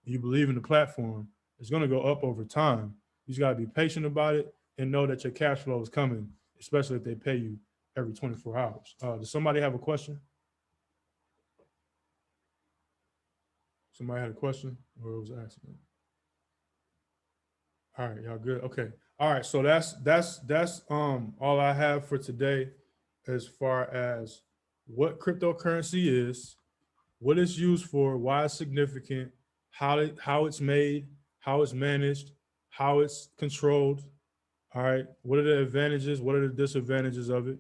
you believe in the platform, it's gonna go up over time. You just gotta be patient about it and know that your cash flow is coming, especially if they pay you every 24 hours. Does somebody have a question? Somebody had a question, or it was an accident? All right, y'all good? Okay. All right, so that's all I have for today as far as what cryptocurrency is, what it's used for, why it's significant, how it's made, how it's managed, how it's controlled. All right, what are the advantages, what are the disadvantages of it,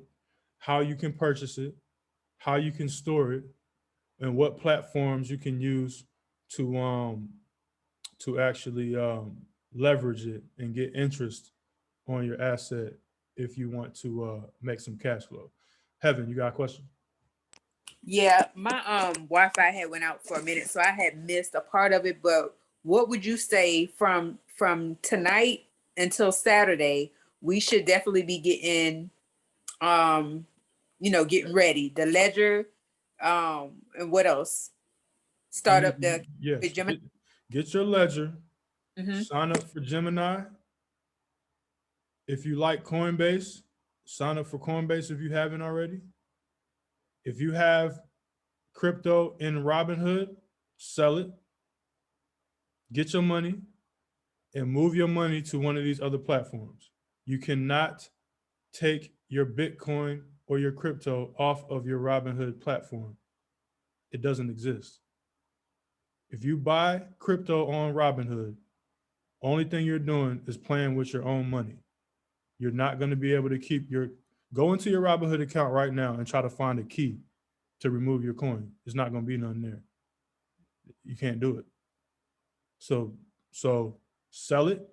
how you can purchase it, how you can store it, and what platforms you can use to actually leverage it and get interest on your asset if you want to make some cash flow. Heaven, you got a question? Yeah, my Wi-Fi had went out for a minute, so I had missed a part of it. But what would you say from tonight until Saturday? We should definitely be getting, getting ready. The ledger, and what else? Start up the Yes. Gemini. Get your ledger. Mhm. Sign up for Gemini. If you like Coinbase, sign up for Coinbase if you haven't already. If you have crypto in Robinhood, sell it. Get your money and move your money to one of these other platforms. You cannot take your Bitcoin or your crypto off of your Robinhood platform. It doesn't exist. If you buy crypto on Robinhood, only thing you're doing is playing with your own money. You're not going to be able to go into your Robinhood account right now and try to find a key to remove your coin. It's not going to be none there. You can't do it. So sell it,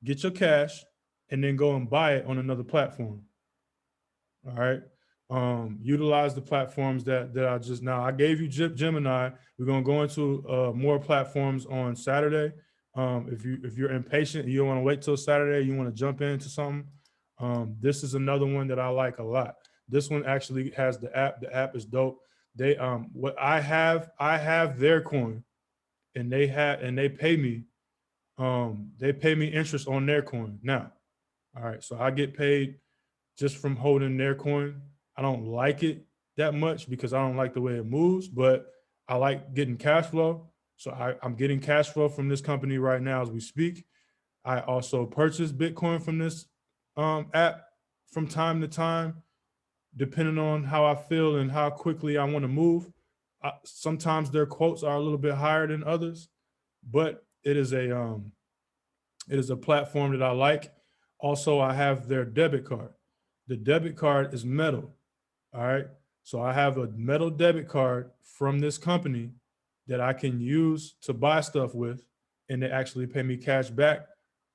get your cash, and then go and buy it on another platform. All right. Utilize the platforms that I gave you Gemini. We're going to go into more platforms on Saturday. If you're impatient and you don't want to wait till Saturday, you want to jump into something, this is another one that I like a lot. This one actually has the app. The app is dope. They what I have their coin, and they pay me interest on their coin now. All right, so I get paid just from holding their coin. I don't like it that much because I don't like the way it moves, but I like getting cash flow. So I'm getting cash flow from this company right now as we speak. I also purchase Bitcoin from this app from time to time, depending on how I feel and how quickly I want to move. Sometimes their quotes are a little bit higher than others, but it is a platform that I like. Also, I have their debit card. The debit card is metal. All right. So I have a metal debit card from this company that I can use to buy stuff with, and they actually pay me cash back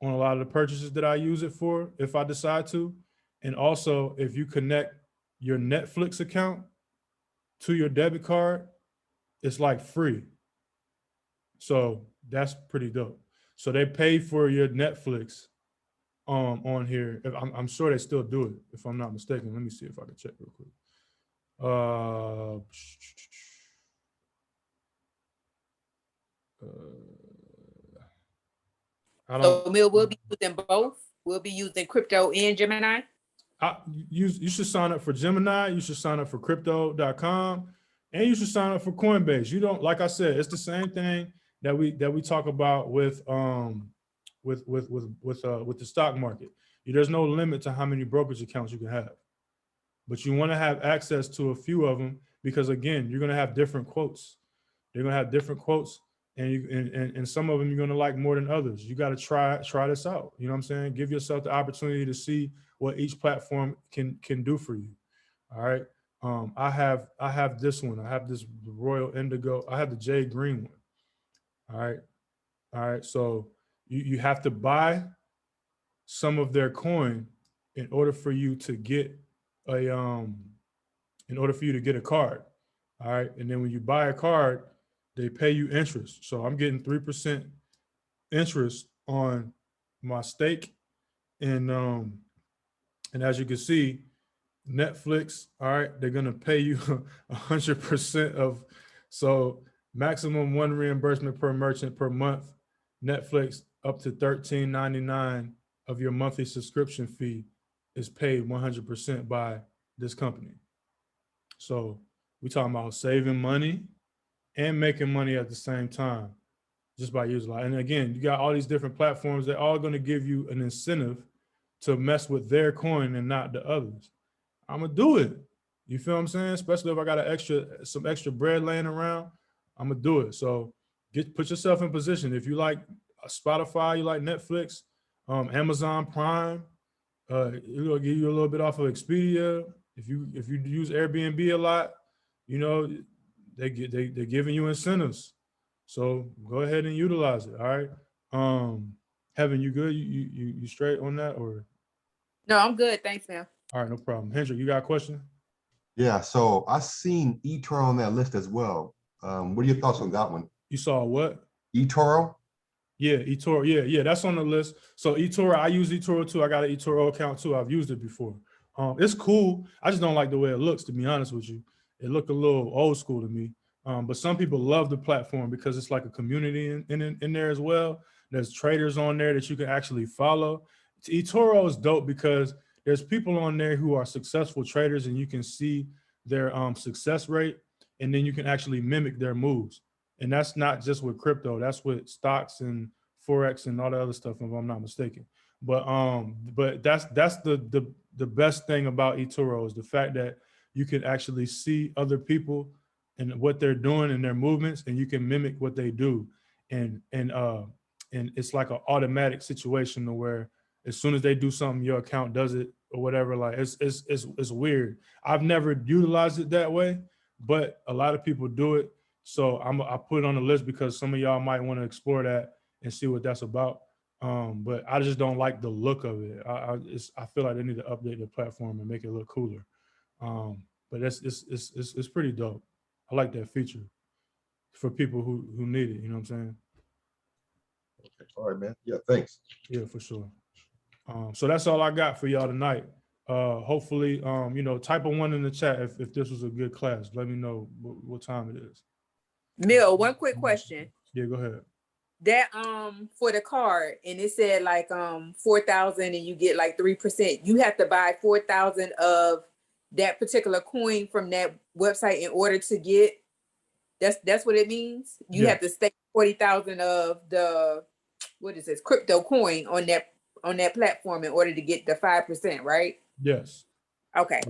on a lot of the purchases that I use it for if I decide to. And also, if you connect your Netflix account to your debit card, it's like free. So that's pretty dope. So they pay for your Netflix on here. I'm sure they still do it, if I'm not mistaken. Let me see if I can check real quick. So we'll be using both. We'll be using crypto and Gemini. You should sign up for Gemini. You should sign up for crypto.com, and you should sign up for Coinbase. You don't, like I said, it's the same thing that we talk about with the stock market. There's no limit to how many brokerage accounts you can have, but you want to have access to a few of them because, again, you're going to have different quotes. They're going to have different quotes and some of them you're gonna like more than others. You got to try this out. You know what I'm saying? Give yourself the opportunity to see what each platform can do for you. All right. I have this one. I have this Royal Indigo. I have the Jade Green one. All right. All right. So you have to buy some of their coin in order for you to get a card. All right. And then when you buy a card, they pay you interest. So I'm getting 3% interest on my stake. And as you can see, Netflix, all right, they're gonna pay you 100% of, so maximum one reimbursement per merchant per month. Netflix up to $13.99 of your monthly subscription fee is paid 100% by this company. So we talking about saving money and making money at the same time just by using it. And again, you got all these different platforms. They're all going to give you an incentive to mess with their coin and not the others. I'm gonna do it. You feel what I'm saying? Especially if I got some extra bread laying around, I'm gonna do it. So put yourself in position. If you like Spotify, you like Netflix, Amazon Prime, it'll give you a little bit off of Expedia. If you use Airbnb a lot, you know, they're giving you incentives. So go ahead and utilize it. All right. Heaven, you good? You straight on that, or? No, I'm good. Thanks, man. All right, no problem. Hendrik, you got a question? Yeah, so I seen eToro on that list as well. What are your thoughts on that one? You saw what? eToro? Yeah, eToro. Yeah, that's on the list. So eToro, I use eToro too. I got an eToro account too. I've used it before. It's cool. I just don't like the way it looks, to be honest with you. It looked a little old school to me. But some people love the platform because it's like a community in there as well. There's traders on there that you can actually follow. eToro is dope because there's people on there who are successful traders and you can see their success rate, and then you can actually mimic their moves. And that's not just with crypto, that's with stocks and Forex and all the other stuff, if I'm not mistaken. But that's the best thing about eToro is the fact that you can actually see other people and what they're doing and their movements, and you can mimic what they do. And it's like an automatic situation to where as soon as they do something, your account does it or whatever. Like it's weird. I've never utilized it that way, but a lot of people do it. So I put it on the list because some of y'all might want to explore that and see what that's about. But I just don't like the look of it. I feel like they need to update the platform and make it look cooler. But it's pretty dope. I like that feature for people who need it. You know what I'm saying? Okay. All right, man. Yeah, thanks. Yeah, for sure. So that's all I got for y'all tonight. Hopefully, type a 1 in the chat if this was a good class. Let me know what time it is. Mill, one quick question. Yeah, go ahead. That for the card, and it said like 4,000 and you get like 3%. You have to buy 4,000 of that particular coin from that website in order to get. That's what it means. You have to stake 40,000 of the crypto coin on that platform in order to get the 5%, right? Yes. Okay.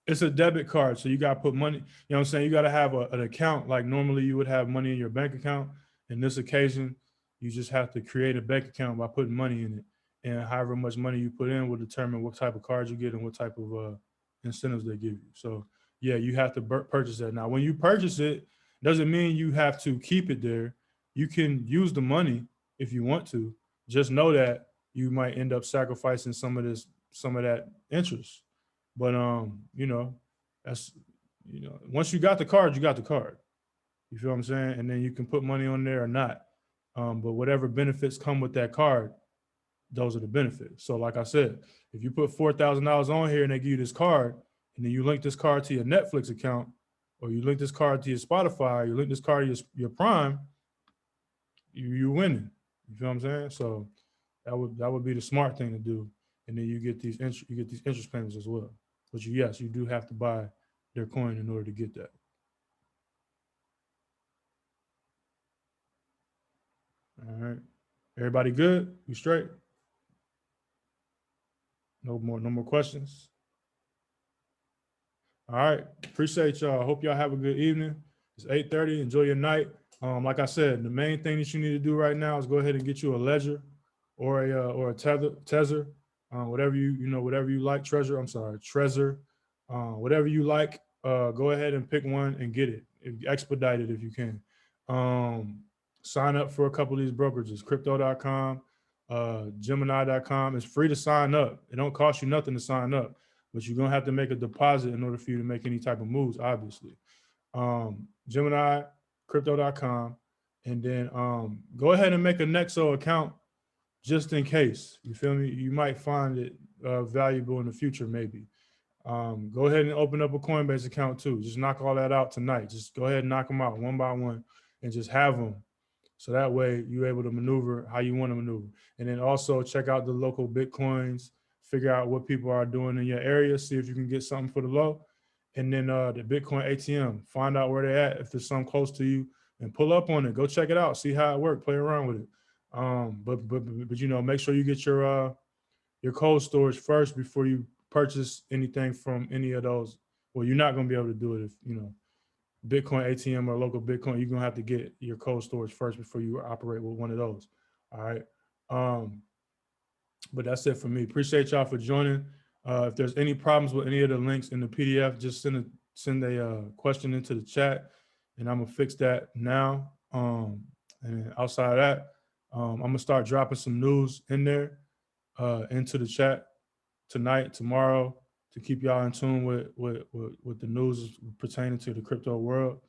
It's a debit card, so you got to put money. You know what I'm saying? You got to have an account like normally you would have money in your bank account. In this occasion, you just have to create a bank account by putting money in it, and however much money you put in will determine what type of cards you get and what type of incentives they give you. So yeah, you have to purchase that. Now, when you purchase it, doesn't mean you have to keep it there. You can use the money if you want to. Just know that you might end up sacrificing some of that interest. But once you got the card, you got the card. You feel what I'm saying? And then you can put money on there or not. But whatever benefits come with that card, those are the benefits. So like I said, if you put $4,000 on here and they give you this card, and then you link this card to your Netflix account, or you link this card to your Spotify, or you link this card to your Prime, you're winning. You feel what I'm saying? So that would be the smart thing to do. And then you get these interest payments as well. But you do have to buy their coin in order to get that. All right. Everybody good? You straight? No more questions? All right. Appreciate y'all. Hope y'all have a good evening. It's 8:30. Enjoy your night. Like I said, the main thing that you need to do right now is go ahead and get you a ledger or a Tether, whatever whatever you like. Trezor, whatever you like. Go ahead and pick one and get it. Expedite it if you can. Sign up for a couple of these brokerages, crypto.com, Gemini.com. It's free to sign up. It don't cost you nothing to sign up, but you're gonna have to make a deposit in order for you to make any type of moves, obviously. Gemini, crypto.com, and then go ahead and make a Nexo account just in case. You feel me? You might find it valuable in the future, maybe. Go ahead and open up a Coinbase account too. Just knock all that out tonight. Just go ahead and knock them out one by one and just have them. So that way you're able to maneuver how you want to maneuver. And then also check out the local Bitcoins, figure out what people are doing in your area, see if you can get something for the low. And then the Bitcoin ATM, find out where they're at, if there's something close to you, and pull up on it. Go check it out, see how it works, play around with it. But make sure you get your cold storage first before you purchase anything from any of those. Well, you're not going to be able to do it if Bitcoin ATM or local Bitcoin. You're going to have to get your cold storage first before you operate with one of those. All right. But that's it for me. Appreciate y'all for joining. If there's any problems with any of the links in the PDF, just send a question into the chat, and I'm gonna fix that now. And outside of that, I'm gonna start dropping some news in there into the chat tonight, tomorrow, to keep y'all in tune with the news pertaining to the crypto world.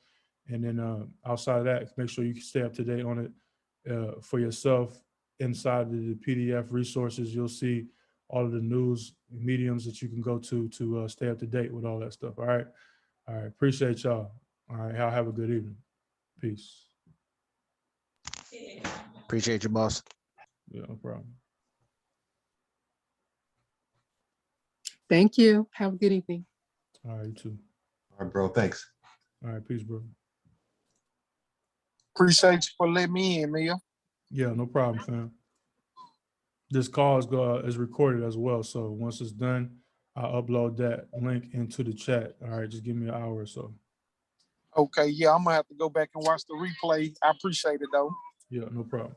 And then outside of that, make sure you can stay up to date on it for yourself. Inside the PDF resources, you'll see all of the news mediums that you can go to stay up to date with all that stuff. All right. Appreciate y'all. All right. Y'all have a good evening. Peace. Appreciate you, boss. Yeah, no problem. Thank you. Have a good evening. All right, you too. All right, bro. Thanks. All right, peace, bro. Appreciate you for letting me in, Mia. Yeah, no problem, fam. This call is recorded as well, so once it's done, I'll upload that link into the chat. All right, just give me an hour or so. Okay, yeah, I'm gonna have to go back and watch the replay. I appreciate it though. Yeah, no problem.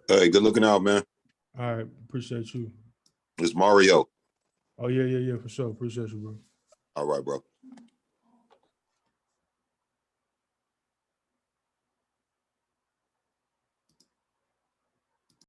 Hey, good looking out, man. All right, appreciate you. It's Mario. Oh, yeah, for sure. Appreciate you, bro. All right, bro.